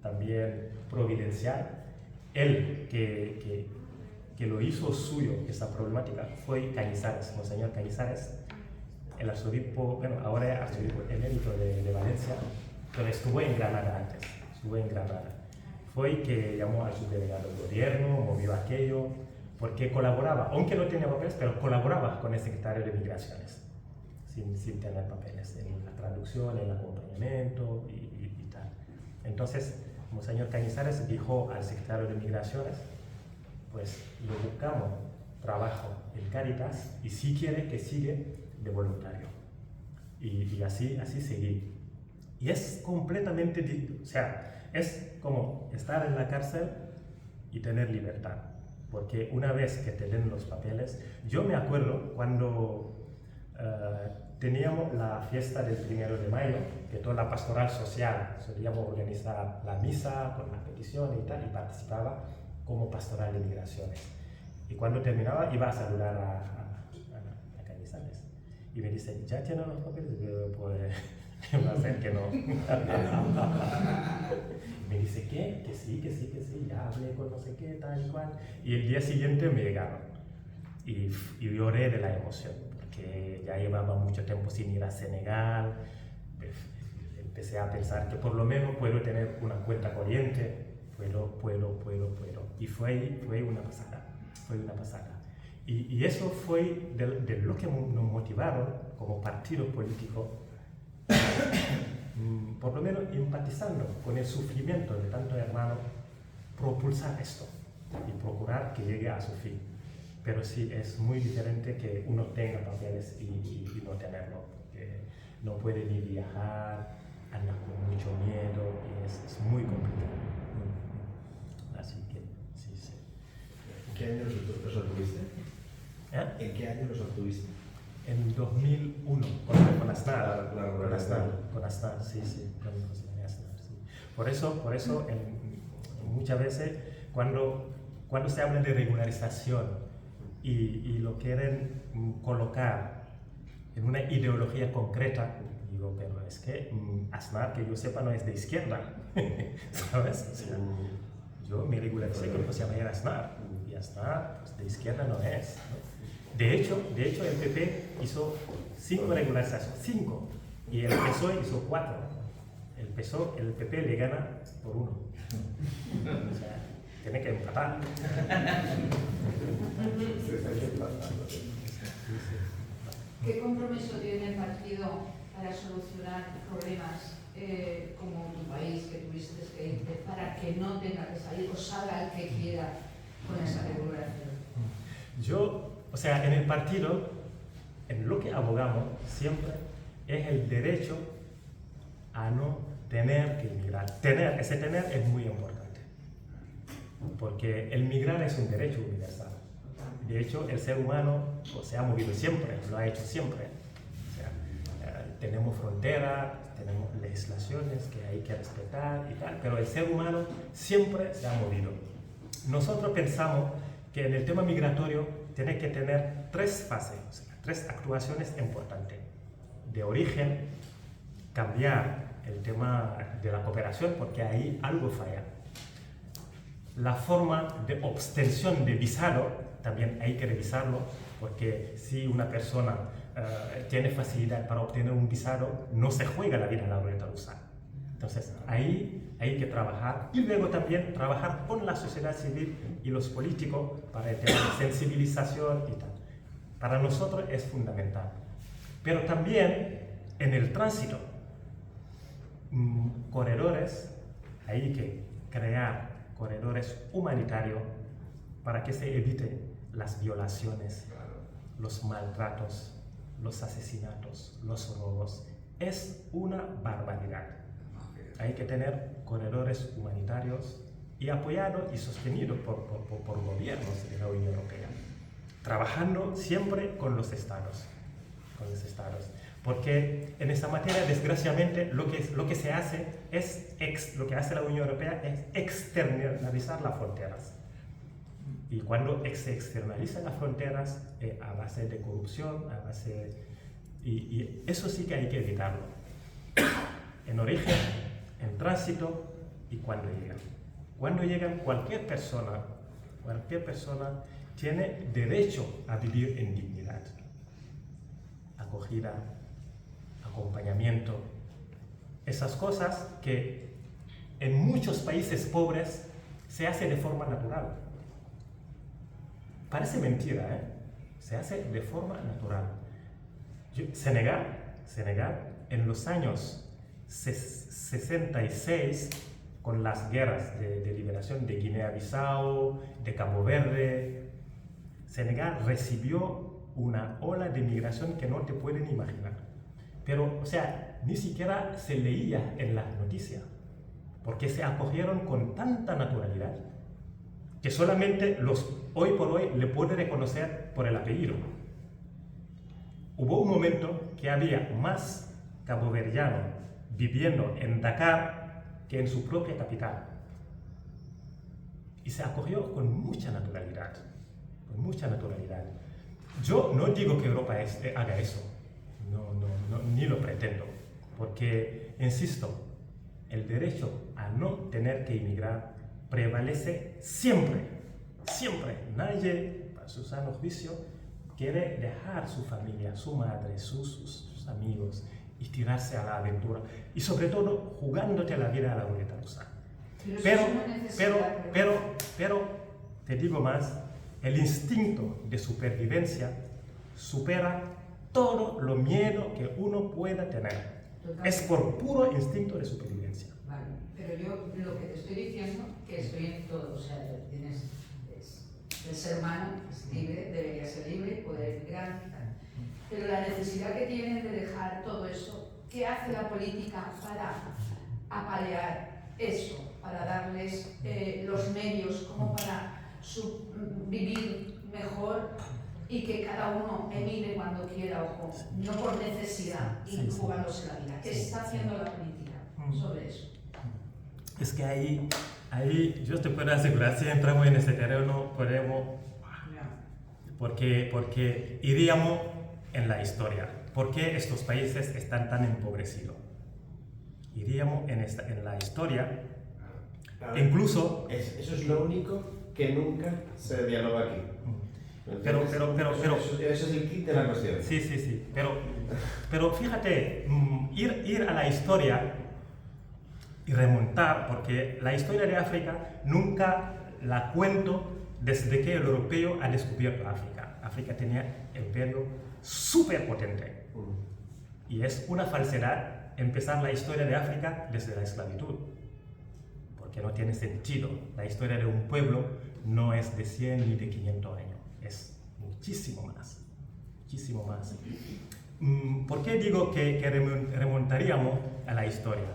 también providencial. Él que lo hizo suyo, esa problemática, fue Cañizares, Monseñor Cañizares, el arzobispo, bueno, ahora es arzobispo emérito de Valencia, pero estuvo en Granada antes, Fue que llamó al subdelegado del gobierno, movió aquello, porque colaboraba, aunque no tenía papeles, pero colaboraba con el secretario de Migraciones, sin tener papeles, en la traducción, en el acompañamiento y tal. Entonces, Monseñor Cañizares dijo al secretario de Migraciones, pues lo buscamos trabajo en Cáritas y si quiere que sigue de voluntario. Y así seguí. Y es completamente, o sea, es como estar en la cárcel y tener libertad. Porque una vez que te den los papeles, yo me acuerdo cuando teníamos la fiesta del 1 de mayo, que toda la pastoral social solíamos organizar la misa con las peticiones y tal, y participaba como pastoral de migraciones. Y cuando terminaba iba a saludar a Cañizares. Y me dice, ¿ya tienen los papeles? Y yo, pues Va a ser que no. Me dice, ¿qué? Que sí, ya hablé con no sé qué, tal y cual. Y el día siguiente me llegaron. Y lloré de la emoción, porque ya llevaba mucho tiempo sin ir a Senegal. Empecé a pensar que por lo menos puedo tener una cuenta corriente, puedo. Y fue una pasada, Y eso fue de lo que nos motivaron como partido político, por lo menos empatizando con el sufrimiento de tantos hermanos, propulsar esto y procurar que llegue a su fin. Pero sí, es muy diferente que uno tenga papeles y no tenerlo, porque no puede ni viajar, anda con mucho miedo y es muy complicado. Así que, sí. ¿En qué año los obtuviste? ¿Eh? ¿En qué año los obtuviste? En 2001, con Aznar. Con Aznar, sí. Por eso muchas veces cuando se habla de regularización y lo quieren colocar en una ideología concreta, digo, pero es que Aznar, que yo sepa, no es de izquierda, ¿sabes? O sea, yo me regularicé con José María Aznar, y Aznar pues, de izquierda no es, ¿no? De hecho, el PP hizo 5 regularizaciones, 5, y el PSOE hizo 4. El PP le gana por 1. O sea, tiene que empatar. ¿Qué compromiso tiene el partido para solucionar problemas como tu país, que tuviste que irte, para que no tenga que salir o salga el que quiera con esa regulación? En el partido, en lo que abogamos siempre es el derecho a no tener que emigrar. Ese tener es muy importante, porque el migrar es un derecho universal. De hecho, el ser humano se ha movido siempre, lo ha hecho siempre. O sea, tenemos fronteras, tenemos legislaciones que hay que respetar y tal, pero el ser humano siempre se ha movido. Nosotros pensamos que en el tema migratorio tiene que tener 3 fases, o sea, 3 actuaciones importantes. De origen, cambiar el tema de la cooperación, porque ahí algo falla. La forma de obtención de visado también hay que revisarlo, porque si una persona tiene facilidad para obtener un visado, no se juega la vida en la ruleta rusa. Entonces, ahí hay que trabajar, y luego también trabajar con la sociedad civil y los políticos para el tema de sensibilización y tal. Para nosotros es fundamental. Pero también en el tránsito, corredores, hay que crear corredores humanitarios para que se evite las violaciones, los maltratos, los asesinatos, los robos. Es una barbaridad. Hay que tener corredores humanitarios y apoyados y sostenidos por gobiernos de la Unión Europea, trabajando siempre con los estados. Porque en esa materia, desgraciadamente, lo que se hace lo que hace la Unión Europea es externalizar las fronteras. Y cuando se externalizan las fronteras a base de corrupción, y eso sí que hay que evitarlo. En origen, en tránsito y cuando llegan. Cuando llegan, cualquier persona tiene derecho a vivir en dignidad, acogida, acompañamiento, esas cosas que en muchos países pobres se hace de forma natural. Parece mentira, ¿eh? Se hace de forma natural. Senegal, en los años 66, con las guerras de liberación de Guinea-Bissau, de Cabo Verde, Senegal recibió una ola de migración que no te pueden imaginar. Pero, o sea, ni siquiera se leía en las noticias, porque se acogieron con tanta naturalidad que solamente hoy por hoy le puede reconocer por el apellido. Hubo un momento que había más caboverdianos viviendo en Dakar que en su propia capital. Y se acogió con mucha naturalidad, Yo no digo que Europa haga eso, no, ni lo pretendo, porque, insisto, el derecho a no tener que emigrar prevalece siempre, siempre. Nadie, para su sano juicio, quiere dejar su familia, su madre, sus amigos y tirarse a la aventura. Y sobre todo, jugándote la vida a la ruleta rusa. Pero, te digo más, el instinto de supervivencia supera todo lo miedo que uno pueda tener. Totalmente. Es por puro instinto de supervivencia. Vale, pero yo lo que te estoy diciendo, que estoy en todo, o sea, el ser humano es libre, debería ser libre, poder emigrar y tal. Pero la necesidad que tienen de dejar todo eso, ¿qué hace la política para apalear eso? Para darles los medios como para vivir mejor y que cada uno emigre cuando quiera, ojo, no por necesidad y jugándose la vida. ¿Qué está haciendo la política sobre eso? Es que ahí yo te puedo asegurar, si entramos en ese terreno, podemos, porque iríamos en la historia. ¿Por qué estos países están tan empobrecidos? Iríamos en la historia, incluso... Eso es lo único que nunca se dialoga aquí. Pero eso es el kit de la cuestión. Sí. Pero fíjate, ir a la historia y remontar, porque la historia de África nunca la cuento desde que el europeo ha descubierto África. África tenía un imperio súper potente. Y es una falsedad empezar la historia de África desde la esclavitud, porque no tiene sentido. La historia de un pueblo no es de 100 ni de 500 años, es muchísimo más, muchísimo más. ¿Por qué digo que remontaríamos a la historia?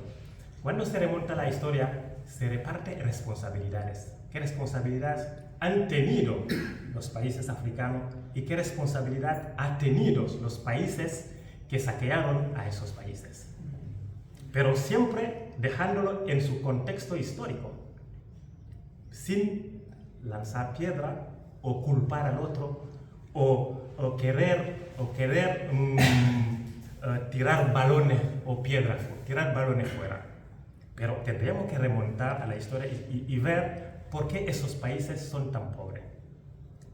Cuando se remonta a la historia, se reparte responsabilidades. ¿Qué responsabilidades han tenido los países africanos y qué responsabilidad han tenido los países que saquearon a esos países? Pero siempre dejándolo en su contexto histórico, sin lanzar piedra o culpar al otro o querer tirar balones o piedras, tirar balones fuera. Pero tendríamos que remontar a la historia y ver por qué esos países son tan pobres.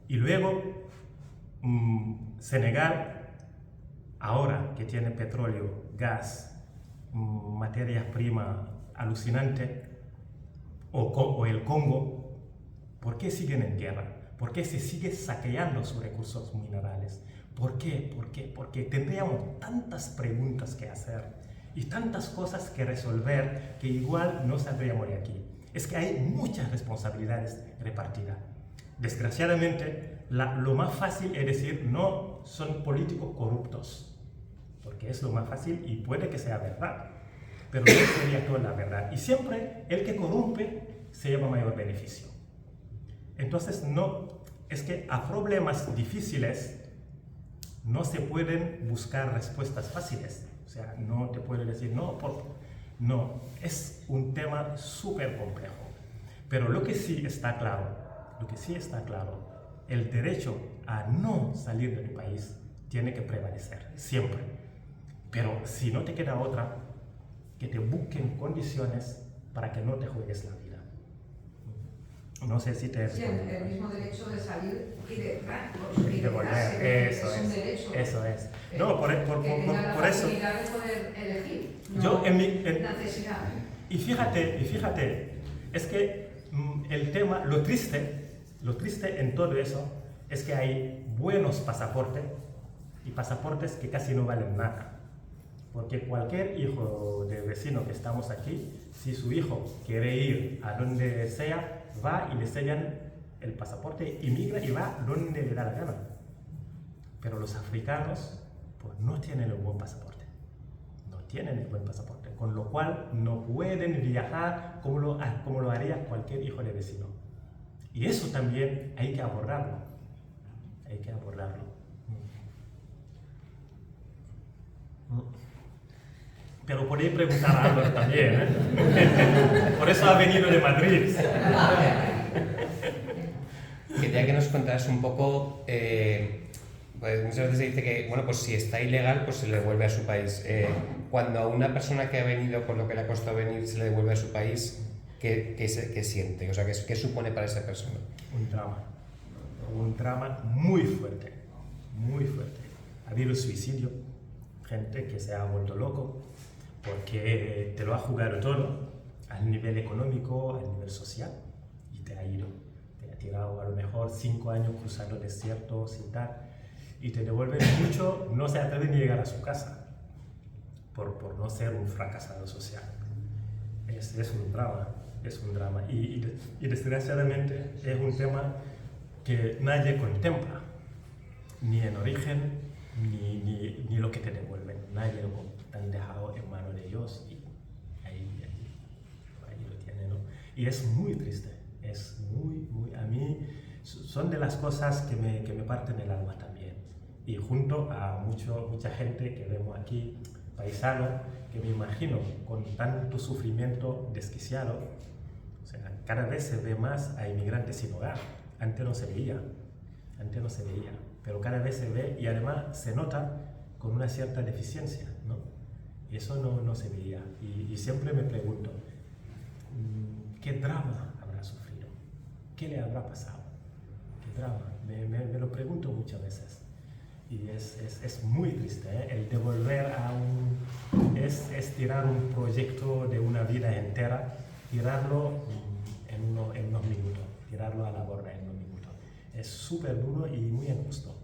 Y luego, Senegal, ahora que tiene petróleo, gas, materias primas alucinantes, o el Congo, ¿por qué siguen en guerra? ¿Por qué se sigue saqueando sus recursos minerales? ¿Por qué? Porque tendríamos tantas preguntas que hacer y tantas cosas que resolver que igual no saldríamos de aquí. Es que hay muchas responsabilidades repartidas. Desgraciadamente, lo más fácil es decir, no, son políticos corruptos, porque es lo más fácil y puede que sea verdad, pero no sería toda la verdad. Y siempre el que corrompe se lleva mayor beneficio. Entonces, es que a problemas difíciles no se pueden buscar respuestas fáciles. O sea, no te puedo decir, no, es un tema súper complejo. Pero lo que sí está claro, el derecho a no salir de tu país tiene que prevalecer, siempre. Pero si no te queda otra, que te busquen condiciones para que no te juegues la vida. No sé si te... Sí, el mismo derecho de salir y de volver, eso es. No, por eso... La posibilidad de poder elegir, no yo necesidad. Y fíjate, es que el tema, lo triste en todo eso es que hay buenos pasaportes y pasaportes que casi no valen nada. Porque cualquier hijo de vecino que estamos aquí, si su hijo quiere ir a donde sea, va y le sellan el pasaporte, inmigra y va donde le da la gana. Pero los africanos pues no tienen el buen pasaporte. No tienen el buen pasaporte, con lo cual no pueden viajar como lo haría cualquier hijo de vecino. Y eso también hay que abordarlo. Pero podéis preguntar a Álvaro también, ¿eh? Por eso ha venido de Madrid. Quería que nos contaras un poco, Pues muchas veces se dice que, bueno, pues si está ilegal, pues se le devuelve a su país. Cuando a una persona que ha venido con lo que le ha costado venir se le devuelve a su país, ¿qué siente? O sea, ¿qué supone para esa persona? Un drama muy fuerte, muy fuerte. Ha habido suicidio, gente que se ha vuelto loco porque te lo ha jugado todo, al nivel económico, al nivel social, y te ha ido. Te ha tirado a lo mejor 5 años cruzando desiertos y tal, y te devuelven mucho, no se atreven ni a llegar a su casa, por no ser un fracasado social. Es un drama, es un drama. Y desgraciadamente es un tema que nadie contempla, ni en origen, ni lo que te devuelven. Nadie lo te han dejado en manos de Dios y ahí lo tiene, ¿no? Y es muy triste, es muy, a mí son de las cosas que me parten el alma también. Y junto a mucha gente que vemos aquí, paisano, que me imagino con tanto sufrimiento desquiciado, o sea, cada vez se ve más a inmigrantes sin hogar. Antes no se veía, pero cada vez se ve y además se nota con una cierta deficiencia, ¿no? Y eso no se veía. Y siempre me pregunto, ¿qué drama habrá sufrido? ¿Qué le habrá pasado? ¿Qué drama? Me lo pregunto muchas veces. Y es muy triste, ¿eh? El devolver es tirar un proyecto de una vida entera, tirarlo en unos minutos, tirarlo a la borda en unos minutos. Es súper duro y muy injusto.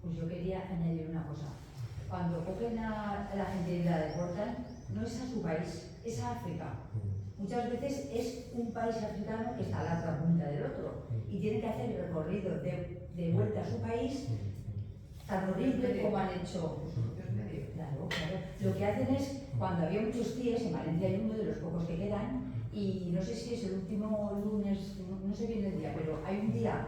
Pues yo quería añadir una cosa. Cuando cogen a la gente y la deportan, no es a su país, es a África. Muchas veces es un país africano que está a la otra punta del otro y tiene que hacer el recorrido de vuelta a su país tan horrible como han hecho. Claro. Lo que hacen es, cuando había muchos CIEs, en Valencia hay uno de los pocos que quedan, y no sé si es el último lunes, no sé bien el día, pero hay un día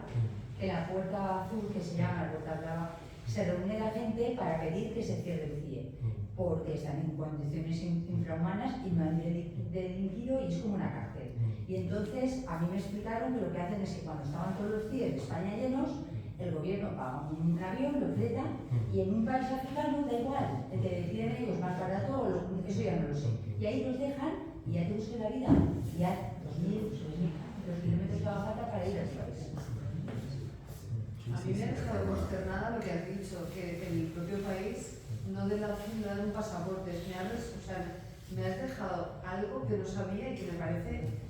en la Puerta Azul, que se llama la Puerta Brava, se reúne la gente para pedir que se cierre el CIE, porque están en condiciones infrahumanas y no han delinquido y es como una cárcel. Y entonces a mí me explicaron que lo que hacen es que cuando estaban todos los CIE de España llenos, el gobierno paga un avión, lo fleta, y en un país africano da igual, el que deciden ellos más barato, eso ya no lo sé. Y ahí los dejan y ya te buscan la vida, y ya 2.000, 3.000 los kilómetros que haga falta para ir a su país. A mí me ha dejado consternada lo que has dicho, que en mi propio país no den la opción de dar un pasaporte. Me has dejado algo que no sabía y que me parece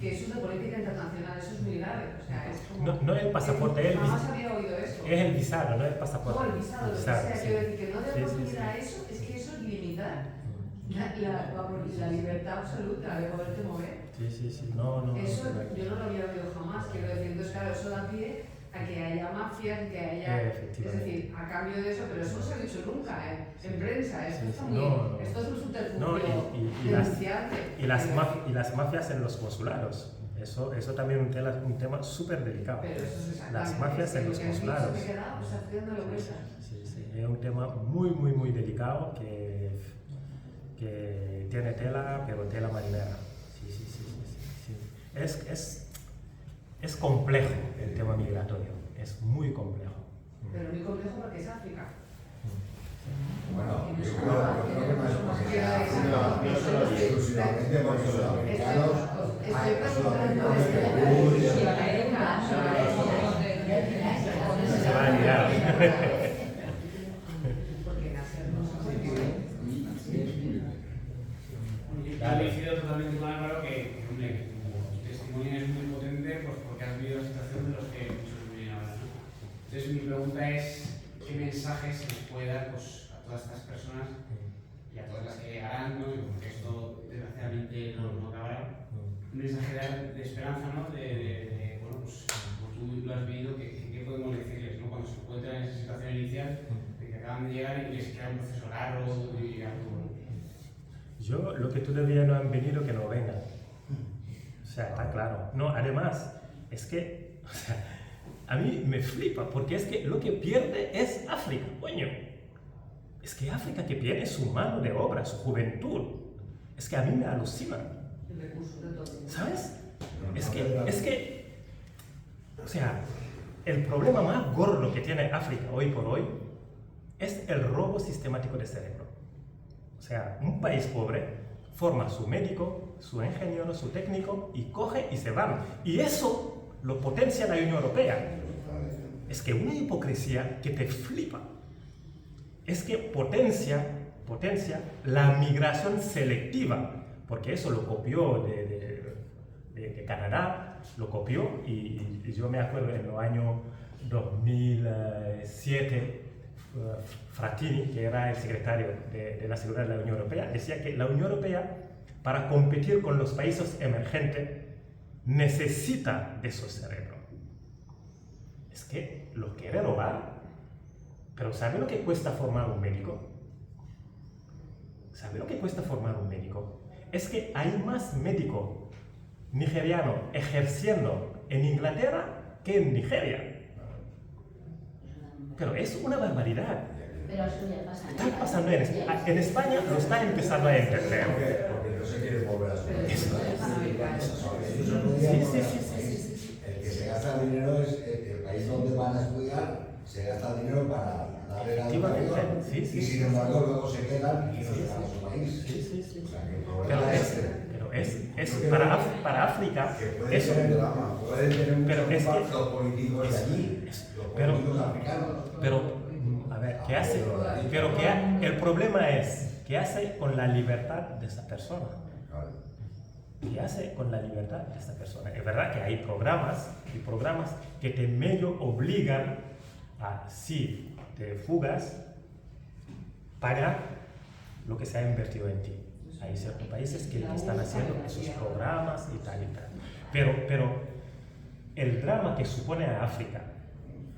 que eso es de política internacional, eso es muy grave. O sea, es como, no el pasaporte, es el jamás había oído eso. Es el visado, no el pasaporte. O el visado, lo que sea. Sí. Quiero decir que no dé oportunidad a Sí. eso, es que eso es limitar la libertad absoluta de poderte mover. Sí. No. Eso yo no lo había oído jamás, quiero decir. Entonces, claro, eso da pie a que haya mafias, que haya... Es decir, a cambio de eso, pero eso no se ha dicho nunca en prensa. Esto está muy... Esto es un subterfugio denunciante. Y las mafias en los consulados. Eso también es un tema súper delicado. Pero eso es las mafias en los consulados. Sí. Es un tema muy delicado que tiene tela, pero tela marinera. Sí. Es complejo el tema migratorio, es muy complejo. Pero muy complejo porque es África. Bueno, yo creo que no es porque sea África, no solo exclusivamente porque los africanos hay Se va a liar. Ha coincidido totalmente con Álvaro que tu testimonio es muy potente pues, porque has vivido la situación de los que muchos viven ahora, ¿no? Entonces mi pregunta es, ¿qué mensajes se les puede dar pues, a todas estas personas y a todas las que llegarán, ¿no? Porque esto desgraciadamente no acabará? Un mensaje de esperanza, ¿no? Bueno, pues como tú lo has vivido, ¿qué podemos decirles, ¿no? Cuando se encuentran en esa situación inicial de que acaban de llegar y les queda un proceso largo y algo. Yo, lo que todavía no han venido, que no vengan. O sea, está claro. No, además, es que, o sea, a mí me flipa, porque es que lo que pierde es África, coño. Es que África que pierde su mano de obra, su juventud. Es que a mí me alucina. El recurso de todo. ¿Sabes? Es que, o sea, el problema más gordo que tiene África hoy por hoy es el robo sistemático de cerebro. O sea, un país pobre forma su médico, su ingeniero, su técnico y coge y se van. Y eso lo potencia la Unión Europea. Es que una hipocresía que te flipa. Es que potencia la migración selectiva, porque eso lo copió de Canadá, lo copió y yo me acuerdo en el año 2007, Frattini, que era el secretario de la Seguridad de la Unión Europea, decía que la Unión Europea, para competir con los países emergentes, necesita de esos cerebros. Es que lo quiere robar. Pero ¿sabe lo que cuesta formar un médico? ¿Sabe lo que cuesta formar un médico? Es que hay más médicos nigerianos ejerciendo en Inglaterra que en Nigeria. Pero es una barbaridad. Pero eso ya pasa. Está pasando en España. En España lo está empezando a entender. Porque no se quiere volver a su país. Sí. El que se gasta dinero es el país donde van a estudiar, se gasta dinero para darle la educación y sin embargo luego se quedan y no se van a su país. O sea, que el problema es para África. Que puede ser el drama, pueden tener mucho impacto políticos de allí, los políticos africanos. Pero, a ver, ¿qué hace? El problema es, ¿qué hace con la libertad de esa persona? ¿Qué hace con la libertad de esta persona? Es verdad que hay programas que te medio obligan a, si te fugas, pagar lo que se ha invertido en ti. Hay ciertos países que están haciendo sus programas y tal y tal. Pero el drama que supone a África,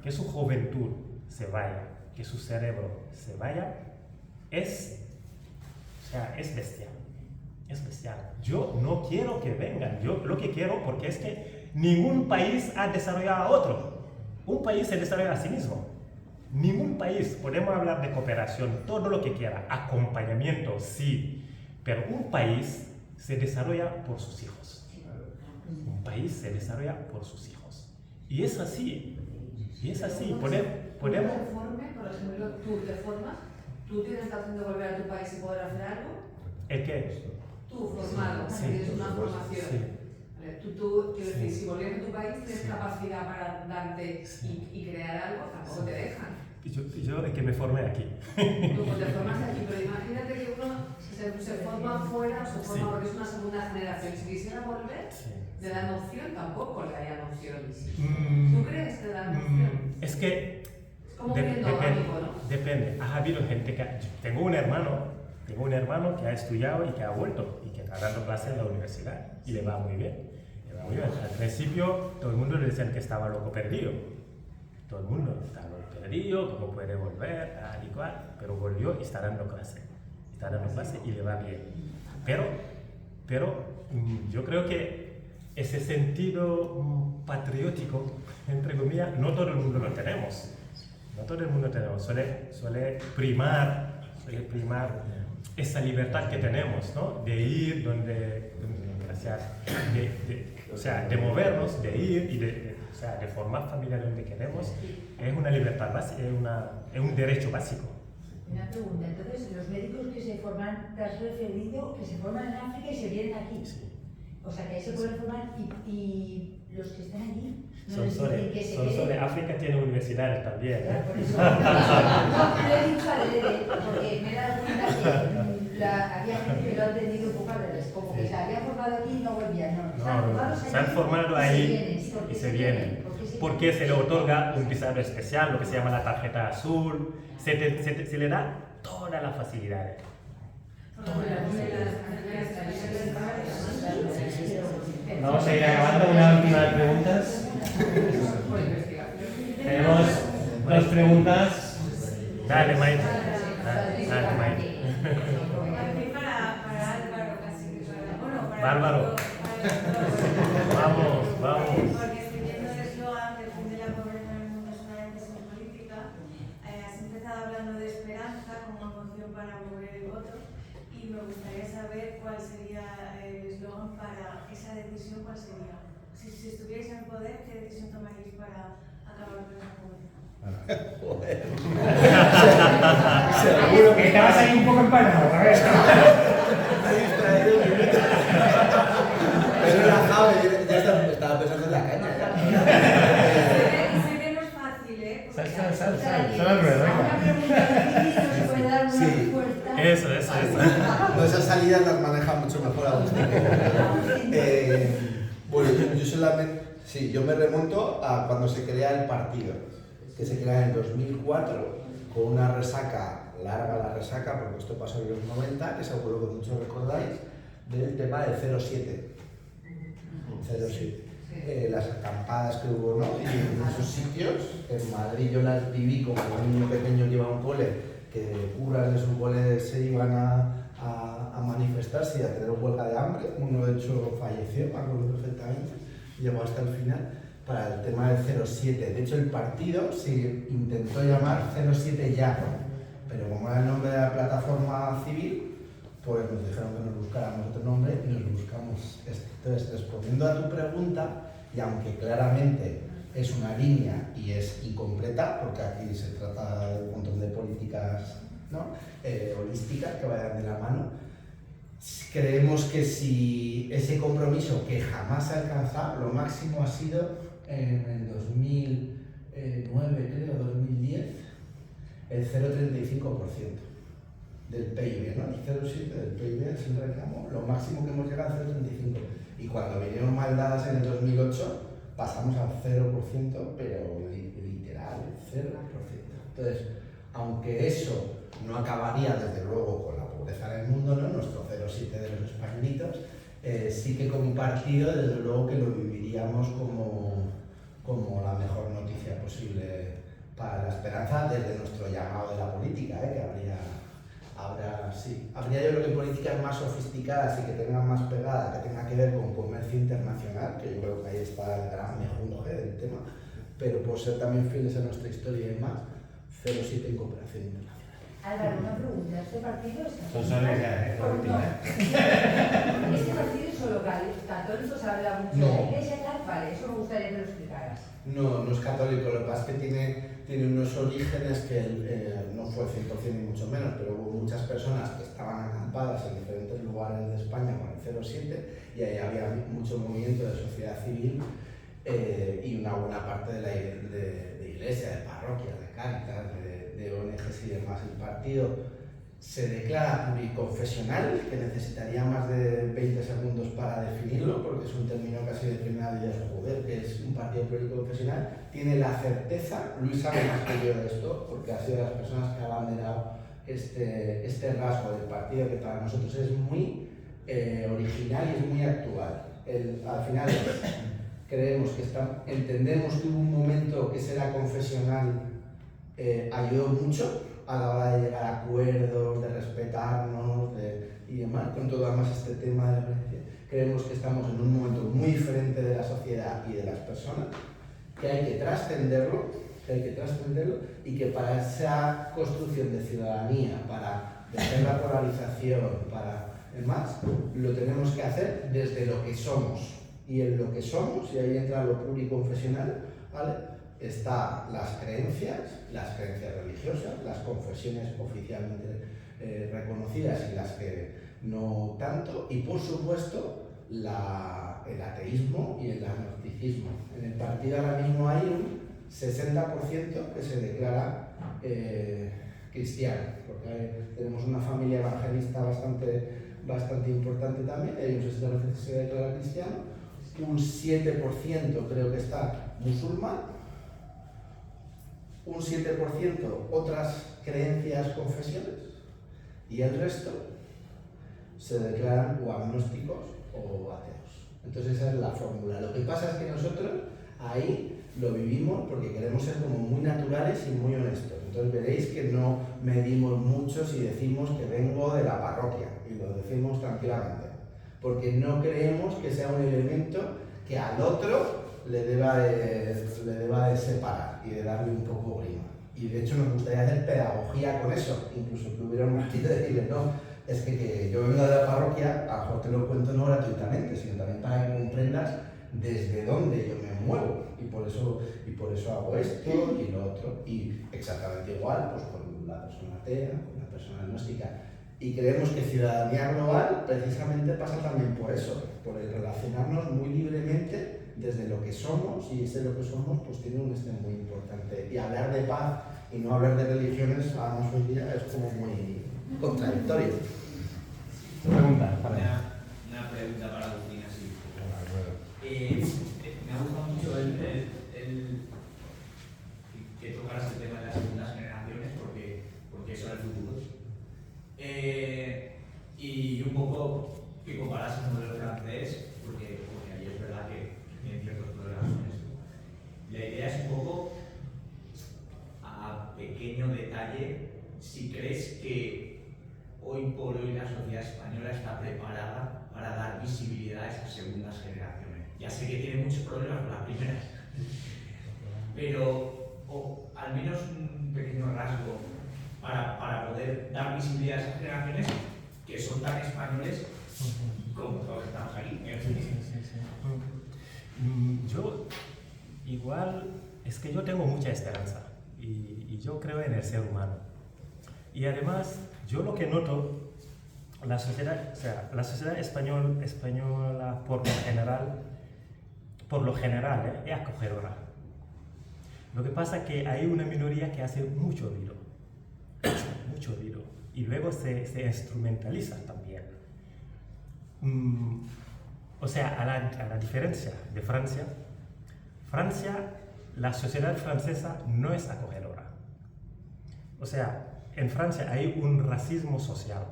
que su juventud se vaya, que su cerebro se vaya, es bestial. Es bestial. Yo no quiero que vengan. Yo lo que quiero, porque es que ningún país ha desarrollado a otro. Un país se desarrolla a sí mismo. Ningún país. Podemos hablar de cooperación, todo lo que quiera. Acompañamiento, sí. Pero un país se desarrolla por sus hijos. Un país se desarrolla por sus hijos. Y es así. Podemos... Por ejemplo, tú te formas, tú tienes la opción de volver a tu país y poder hacer algo. ¿El qué? Tú formado, Sí. tienes una formación. Sí. Vale, tú quiero decir, si volviendo a tu país tienes capacidad para darte y crear algo, tampoco te dejan. Yo es que me formé aquí. Tú te formas aquí, pero imagínate que uno se forma fuera, se forma porque es una segunda generación. Si quisiera volver, le dan opción, tampoco le harían opción. ¿Tú crees que le dan opción? Es que Es como viendo algo, ¿no? depende. Ha habido gente que... Tengo un hermano que ha estudiado y que ha vuelto y que está dando clases en la universidad y le va muy bien. Al principio todo el mundo le decía que estaba loco perdido. Todo el mundo está loco perdido, cómo puede volver, tal y cual. Pero volvió y está dando clase. Y le va bien. Pero yo creo que ese sentido patriótico, entre comillas, no todo el mundo lo tenemos. Suele primar esa libertad que tenemos, ¿no? De ir donde de movernos, de ir y de formar familia donde queremos. Es una libertad básica, es un derecho básico. Una pregunta, entonces, los médicos que se forman, te has referido que se forman en África y se vienen aquí. Sí. O sea, que ahí se pueden formar y los que están allí no Son les dicen que se queden. África tiene universidades también, ¿eh? Por eso, no he dicho adrede, porque me he dado cuenta que había gente que lo ha entendido un poco al revés, como que se había formado aquí y no volvían. No, se han formado ahí y se vienen. Porque se le otorga un visado especial, lo que se llama la tarjeta azul, se le da todas las facilidades. Vamos a ir acabando unas últimas preguntas. Tenemos dos preguntas. Dale, Maite. Dale, Maite. Bárbaro. Vamos. Porque estoy viendo el eslogan del fin de la pobreza en el mundo solamente sin política. Has empezado hablando de esperanza como emoción para mover el voto y me gustaría saber cuál sería el eslogan para esa decisión, cuál sería. Si estuvierais en el poder, ¿qué decisión tomaríais para acabar con esa pobreza. Joder. Seguro que te vas a ir un poco empanado, a ver. Me he distraído un minuto. Pero relajado, estaba pensando en la caña. Sé que no es fácil, ¿eh? Sal, al ruedo, Una pregunta difícil, no se puede dar una Sí. respuesta. Eso. No, esas salidas las maneja mucho mejor Agustín. Bueno, yo solamente, sí, yo me remonto a cuando se crea el partido, que se crea en el 2004 con una resaca, larga la resaca, porque esto pasó en los 90, que seguro que muchos recordáis, del tema del 07. 07. Las acampadas que hubo, ¿no? Y en esos sitios, en Madrid yo las viví como un niño pequeño que iba a un cole, que curas de su cole se iban a manifestarse y a tener huelga de hambre. Uno de hecho falleció, me acuerdo perfectamente, llegó hasta el final para el tema del 07. De hecho el partido se intentó llamar 07 ya, pero como era el nombre de la plataforma civil, pues nos dijeron que nos buscáramos otro nombre y nos buscamos este. Entonces, respondiendo a tu pregunta, y aunque claramente es una línea y es incompleta, porque aquí se trata de un montón de políticas, ¿no? Holísticas que vayan de la mano, creemos que si ese compromiso que jamás se ha alcanzado, lo máximo ha sido en el 2009, creo, 2010, el 0,35% del PIB, ¿no? El 0,7% del PIB es el reclamo, lo máximo que hemos llegado es el 0,35%. Y cuando vinieron maldadas en el 2008, pasamos al 0%, pero literal, el 0%. Entonces, aunque eso no acabaría desde luego con la pobreza en el mundo, ¿no? Nuestro 0,7 de los españolitos, sí que como partido, desde luego que lo viviríamos como la mejor noticia posible para la esperanza desde nuestro llamado de la política, que habría yo creo que políticas más sofisticadas y que tengan más pegada, que tengan que ver con comercio internacional, que yo creo que ahí está el gran mejunje del tema, pero por ser también fieles a nuestra historia y demás, 0,7 en cooperación internacional. Álvaro, una pregunta. ¿Este partido es Son soles ya, No. ¿Este partido es solo católico? ¿Se habla mucho No. de la iglesia y tal? Vale, eso me gustaría que lo explicaras. No, no es católico, lo que pasa es que tiene unos orígenes que no fue 100% ni mucho menos, pero hubo muchas personas que estaban acampadas en diferentes lugares de España con el 07 y ahí había mucho movimiento de sociedad civil y una buena parte de iglesia, de parroquias, de Cáritas, de ONGs y demás. El partido se declara pluriconfesional, que necesitaría más de 20 segundos para definirlo, porque es un término casi de primera de joder, que es un partido pluriconfesional. Tiene la certeza, Luis sabe más que yo de esto, porque ha sido de las personas que ha abanderado este rasgo del partido, que para nosotros es muy original y es muy actual. Al final creemos que entendemos que hubo un momento que será confesional, ayudó mucho a la hora de llegar a acuerdos, de respetarnos y demás, con todo además este tema de la violencia. Creemos que estamos en un momento muy diferente de la sociedad y de las personas, que hay que trascenderlo y que para esa construcción de ciudadanía, para dejar la polarización, para demás, lo tenemos que hacer desde lo que somos. Y en lo que somos, y ahí entra lo pluriconfesional, ¿vale? Está las creencias religiosas, las confesiones oficialmente reconocidas y las que no tanto, y por supuesto el ateísmo y el agnosticismo. En el partido ahora mismo hay un 60% que se declara cristiano, porque tenemos una familia evangelista bastante importante también, hay un 60% que se declara cristiano, un 7% creo que está musulmán, un 7% otras creencias, confesiones, y el resto se declaran o agnósticos o ateos. Entonces esa es la fórmula. Lo que pasa es que nosotros ahí lo vivimos porque queremos ser como muy naturales y muy honestos. Entonces veréis que no medimos mucho si decimos que vengo de la parroquia, y lo decimos tranquilamente, porque no creemos que sea un elemento que al otro le deba de separar y de darle un poco grima. Y de hecho nos gustaría hacer pedagogía con eso, incluso que hubiera un partido de decirle, no, es que yo vengo de la parroquia, a lo mejor te lo cuento no gratuitamente, sino también para que comprendas desde dónde yo me muevo y por eso hago esto y lo otro. Y exactamente igual pues, con la persona atea, con la persona agnóstica. Y creemos que ciudadanía global precisamente pasa también por eso, por el relacionarnos muy libremente desde lo que somos, y ese lo que somos pues tiene un muy importante. Y hablar de paz y no hablar de religiones, además hoy día es como muy contradictorio. Pregunta, una pregunta para Agustín, así. Me ha gustado mucho el que tocaras el tema de las segundas generaciones, porque eso es el futuro. Y un poco que comparas el modelo francés, porque ahí es verdad que tienen ciertos problemas con esto. La idea es un poco, a pequeño detalle, si crees que hoy por hoy la sociedad española está preparada para dar visibilidad a esas segundas generaciones. Ya sé que tiene muchos problemas con las primeras, pero al menos un pequeño rasgo para poder dar visibilidad a esas generaciones que son tan españoles como todos estamos aquí. Yo igual, es que yo tengo mucha esperanza y yo creo en el ser humano. Y además, yo lo que noto, la sociedad española por lo general es acogedora. Lo que pasa es que hay una minoría que hace mucho ruido, y luego se instrumentaliza también. O sea, a la diferencia de Francia, la sociedad francesa no es acogedora. O sea, en Francia hay un racismo social.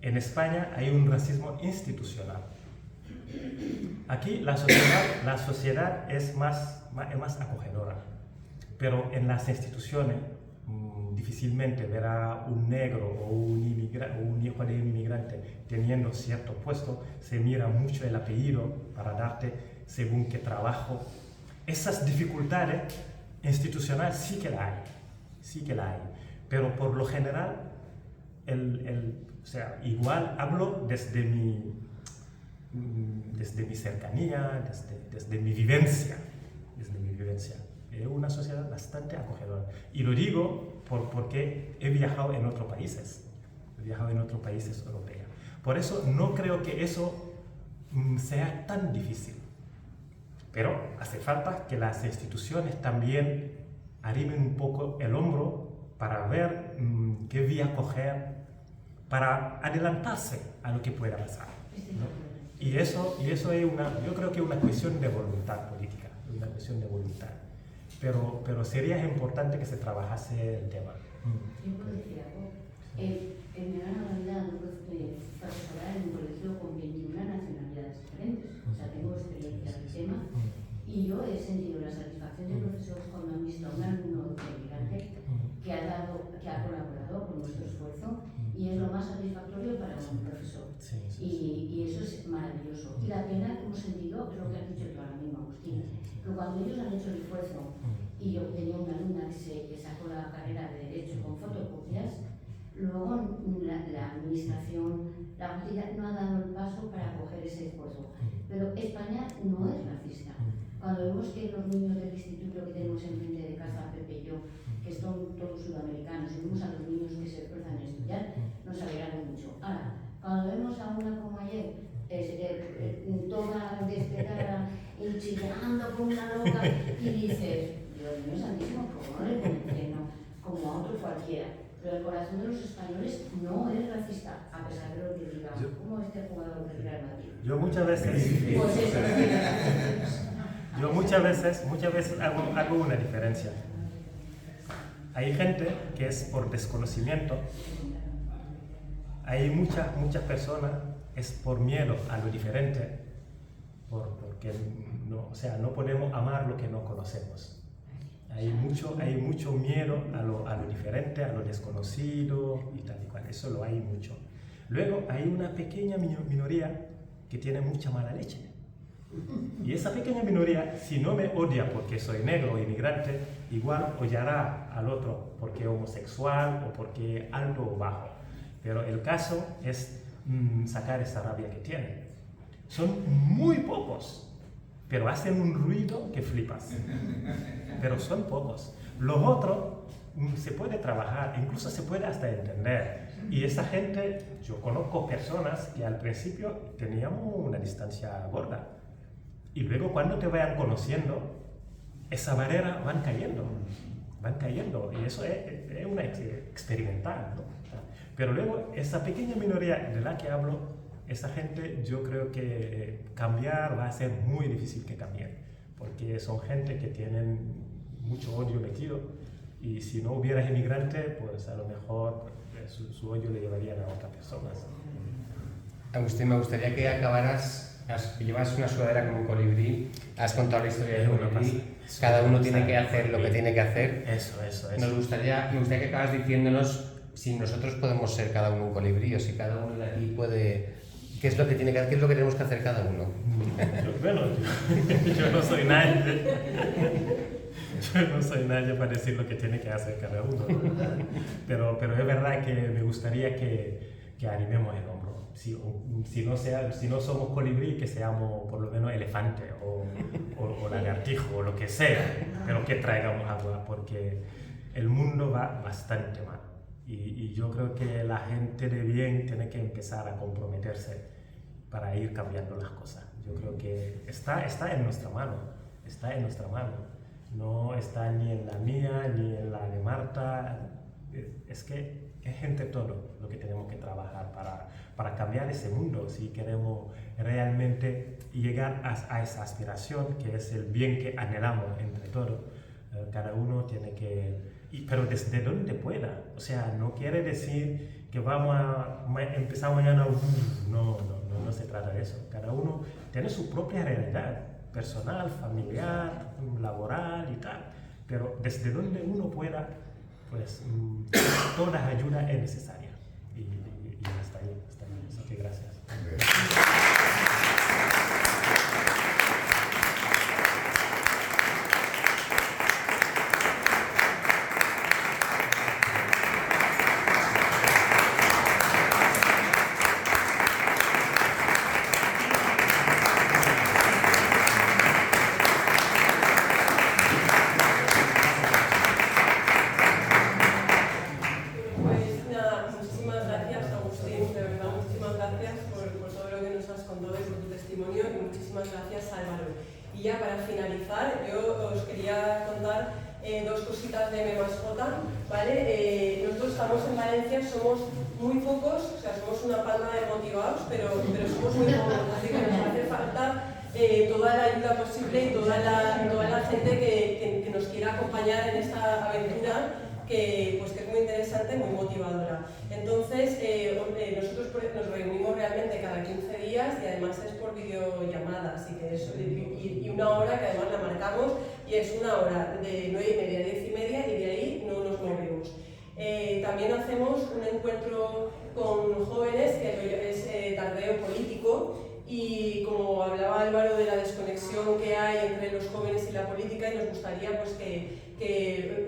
En España hay un racismo institucional. Aquí la sociedad es más acogedora, pero en las instituciones difícilmente verá un negro o un hijo de un inmigrante teniendo cierto puesto. Se mira mucho el apellido para darte según qué trabajo. Esas dificultades institucionales sí que la hay, pero por lo general, o sea, igual hablo desde mi cercanía, desde mi vivencia. Es una sociedad bastante acogedora. Y lo digo porque he viajado en otros países. Europeos. Por eso no creo que eso sea tan difícil. Pero hace falta que las instituciones también arrimen un poco el hombro para ver qué vía coger para adelantarse a lo que pueda pasar, ¿no? Y eso es yo creo que es una cuestión de voluntad política, pero sería importante que se trabajase el tema. Yo puedo decir algo. En mi gran Navidad profesorar en un colegio con 21 nacionalidades diferentes. O sea, tengo experiencia en el tema y yo he sentido la satisfacción de profesores cuando han visto a un alumno inmigrante que ha colaborado con nuestro esfuerzo, y es lo más satisfactorio para un profesor. Y eso es maravilloso. Y la pena que hemos sentido es lo que has dicho tú ahora mismo, Agustín, que cuando ellos han hecho el esfuerzo, y yo tenía una alumna que sacó la carrera de Derecho con fotocopias, luego la administración, la justicia no ha dado el paso para coger ese esfuerzo. Pero España no es racista. Cuando vemos que los niños del instituto que tenemos enfrente de casa, Pepe y yo, que son todos sudamericanos, y vemos a los niños que se esfuerzan en estudiar, nos alegramos mucho. Ahora, cuando vemos a una como ayer, toda despegada y chillando como una loca, y dices, Dios mío santísimo, ¿cómo no le ponen freno? Como a otro cualquiera. Pero el corazón de los españoles no es racista, a pesar de lo que diga, como este jugador del Real Madrid. Yo muchas veces... Pues eso. Yo muchas veces hago una diferencia. Hay gente que es por desconocimiento, hay muchas personas es por miedo a lo diferente, porque no podemos amar lo que no conocemos. Hay mucho miedo a lo diferente, a lo desconocido y tal y cual, eso lo hay mucho. Luego hay una pequeña minoría que tiene mucha mala leche. Y esa pequeña minoría, si no me odia porque soy negro o inmigrante, igual odiará al otro porque es homosexual o porque es alto o bajo. Pero el caso es sacar esa rabia que tiene. Son muy pocos, pero hacen un ruido que flipas. Pero son pocos. Los otros se puede trabajar, incluso se puede hasta entender. Y esa gente, yo conozco personas que al principio teníamos una distancia gorda. Y luego cuando te vayan conociendo, esa barrera van cayendo. Y eso es una experimental, ¿no? Pero luego, esa pequeña minoría de la que hablo, esa gente, yo creo que cambiar va a ser muy difícil que cambien, porque son gente que tienen mucho odio metido, y si no hubiera inmigrante, pues a lo mejor su odio le llevarían a otras personas. Agustín, me gustaría que acabaras, llevas una sudadera como un colibrí, has contado la historia del colibrí, cada uno tiene que hacer lo que tiene que hacer. Eso. Me gustaría que acabas diciéndonos si nosotros podemos ser cada uno un colibrí, o si cada uno de aquí puede... ¿Qué es lo que tenemos que hacer cada uno? Yo no soy nadie. Yo no soy nadie para decir lo que tiene que hacer cada uno. Pero es verdad que me gustaría que animemos el hombro. Si no somos colibrí, que seamos por lo menos elefante o lagartijo o lo que sea, pero que traigamos agua, porque el mundo va bastante mal. Y yo creo que la gente de bien tiene que empezar a comprometerse para ir cambiando las cosas. Yo creo que está en nuestra mano, no está ni en la mía ni en la de Marta. Es que es entre todos lo que tenemos que trabajar para cambiar ese mundo, si queremos realmente llegar a esa aspiración que es el bien que anhelamos entre todos. Cada uno tiene que... pero desde donde pueda, o sea, no quiere decir que vamos a empezar mañana, no se trata de eso. Cada uno tiene su propia realidad, personal, familiar, laboral y tal, pero desde donde uno pueda, pues toda ayuda es necesaria, y hasta ahí, así que gracias. Y ya para finalizar, yo os quería contar dos cositas de MMasJ, ¿vale? Nosotros estamos en Valencia, somos muy pocos, o sea, somos una panda de motivados, pero somos muy pocos, así que nos hace falta toda la ayuda posible y toda la gente que nos quiera acompañar en esta aventura, que es muy interesante, muy motivadora. Entonces, nosotros nos reunimos realmente cada 15 días y además es por videollamada, así que eso, y una hora que además la marcamos, y es una hora de 9:30 a 10:30 y de ahí no nos movemos. También hacemos un encuentro con jóvenes que es tardeo político, y como hablaba Álvaro de la desconexión que hay entre los jóvenes y la política, y nos gustaría pues, que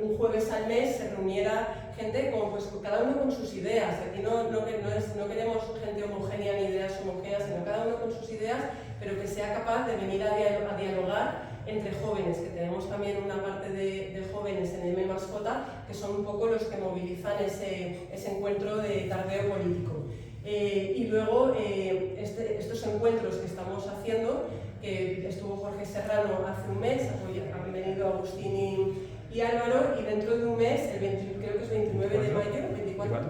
un jueves al mes se reuniera gente cada uno con sus ideas. Aquí no queremos gente homogénea ni ideas homogéneas, sino cada uno con sus ideas, pero que sea capaz de venir a dialogar entre jóvenes, que tenemos también una parte de jóvenes en MMasJ que son un poco los que movilizan ese encuentro de tardeo político. Y luego estos encuentros que estamos haciendo, que estuvo Jorge Serrano hace un mes, han venido Agustín y Álvaro, y dentro de un mes, creo que es 29 de mayo, 24,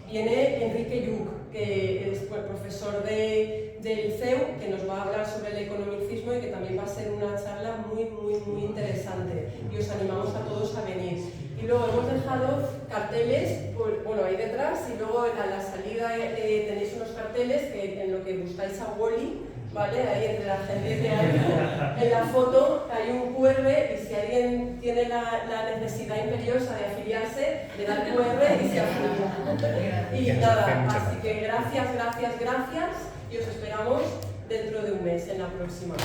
viene Enrique Lluc, que es profesor del CEU, que nos va a hablar sobre el economicismo y que también va a ser una charla muy interesante, y os animamos a todos a venir. Y luego hemos dejado carteles, ahí detrás, y luego a la salida tenéis unos carteles que en lo que buscáis a Wally, ¿vale? Ahí entre la gente que hay en la foto hay un QR, y si alguien tiene la necesidad imperiosa de afiliarse, le da el QR y se afilia. Y nada, así que gracias, y os esperamos dentro de un mes en la próxima.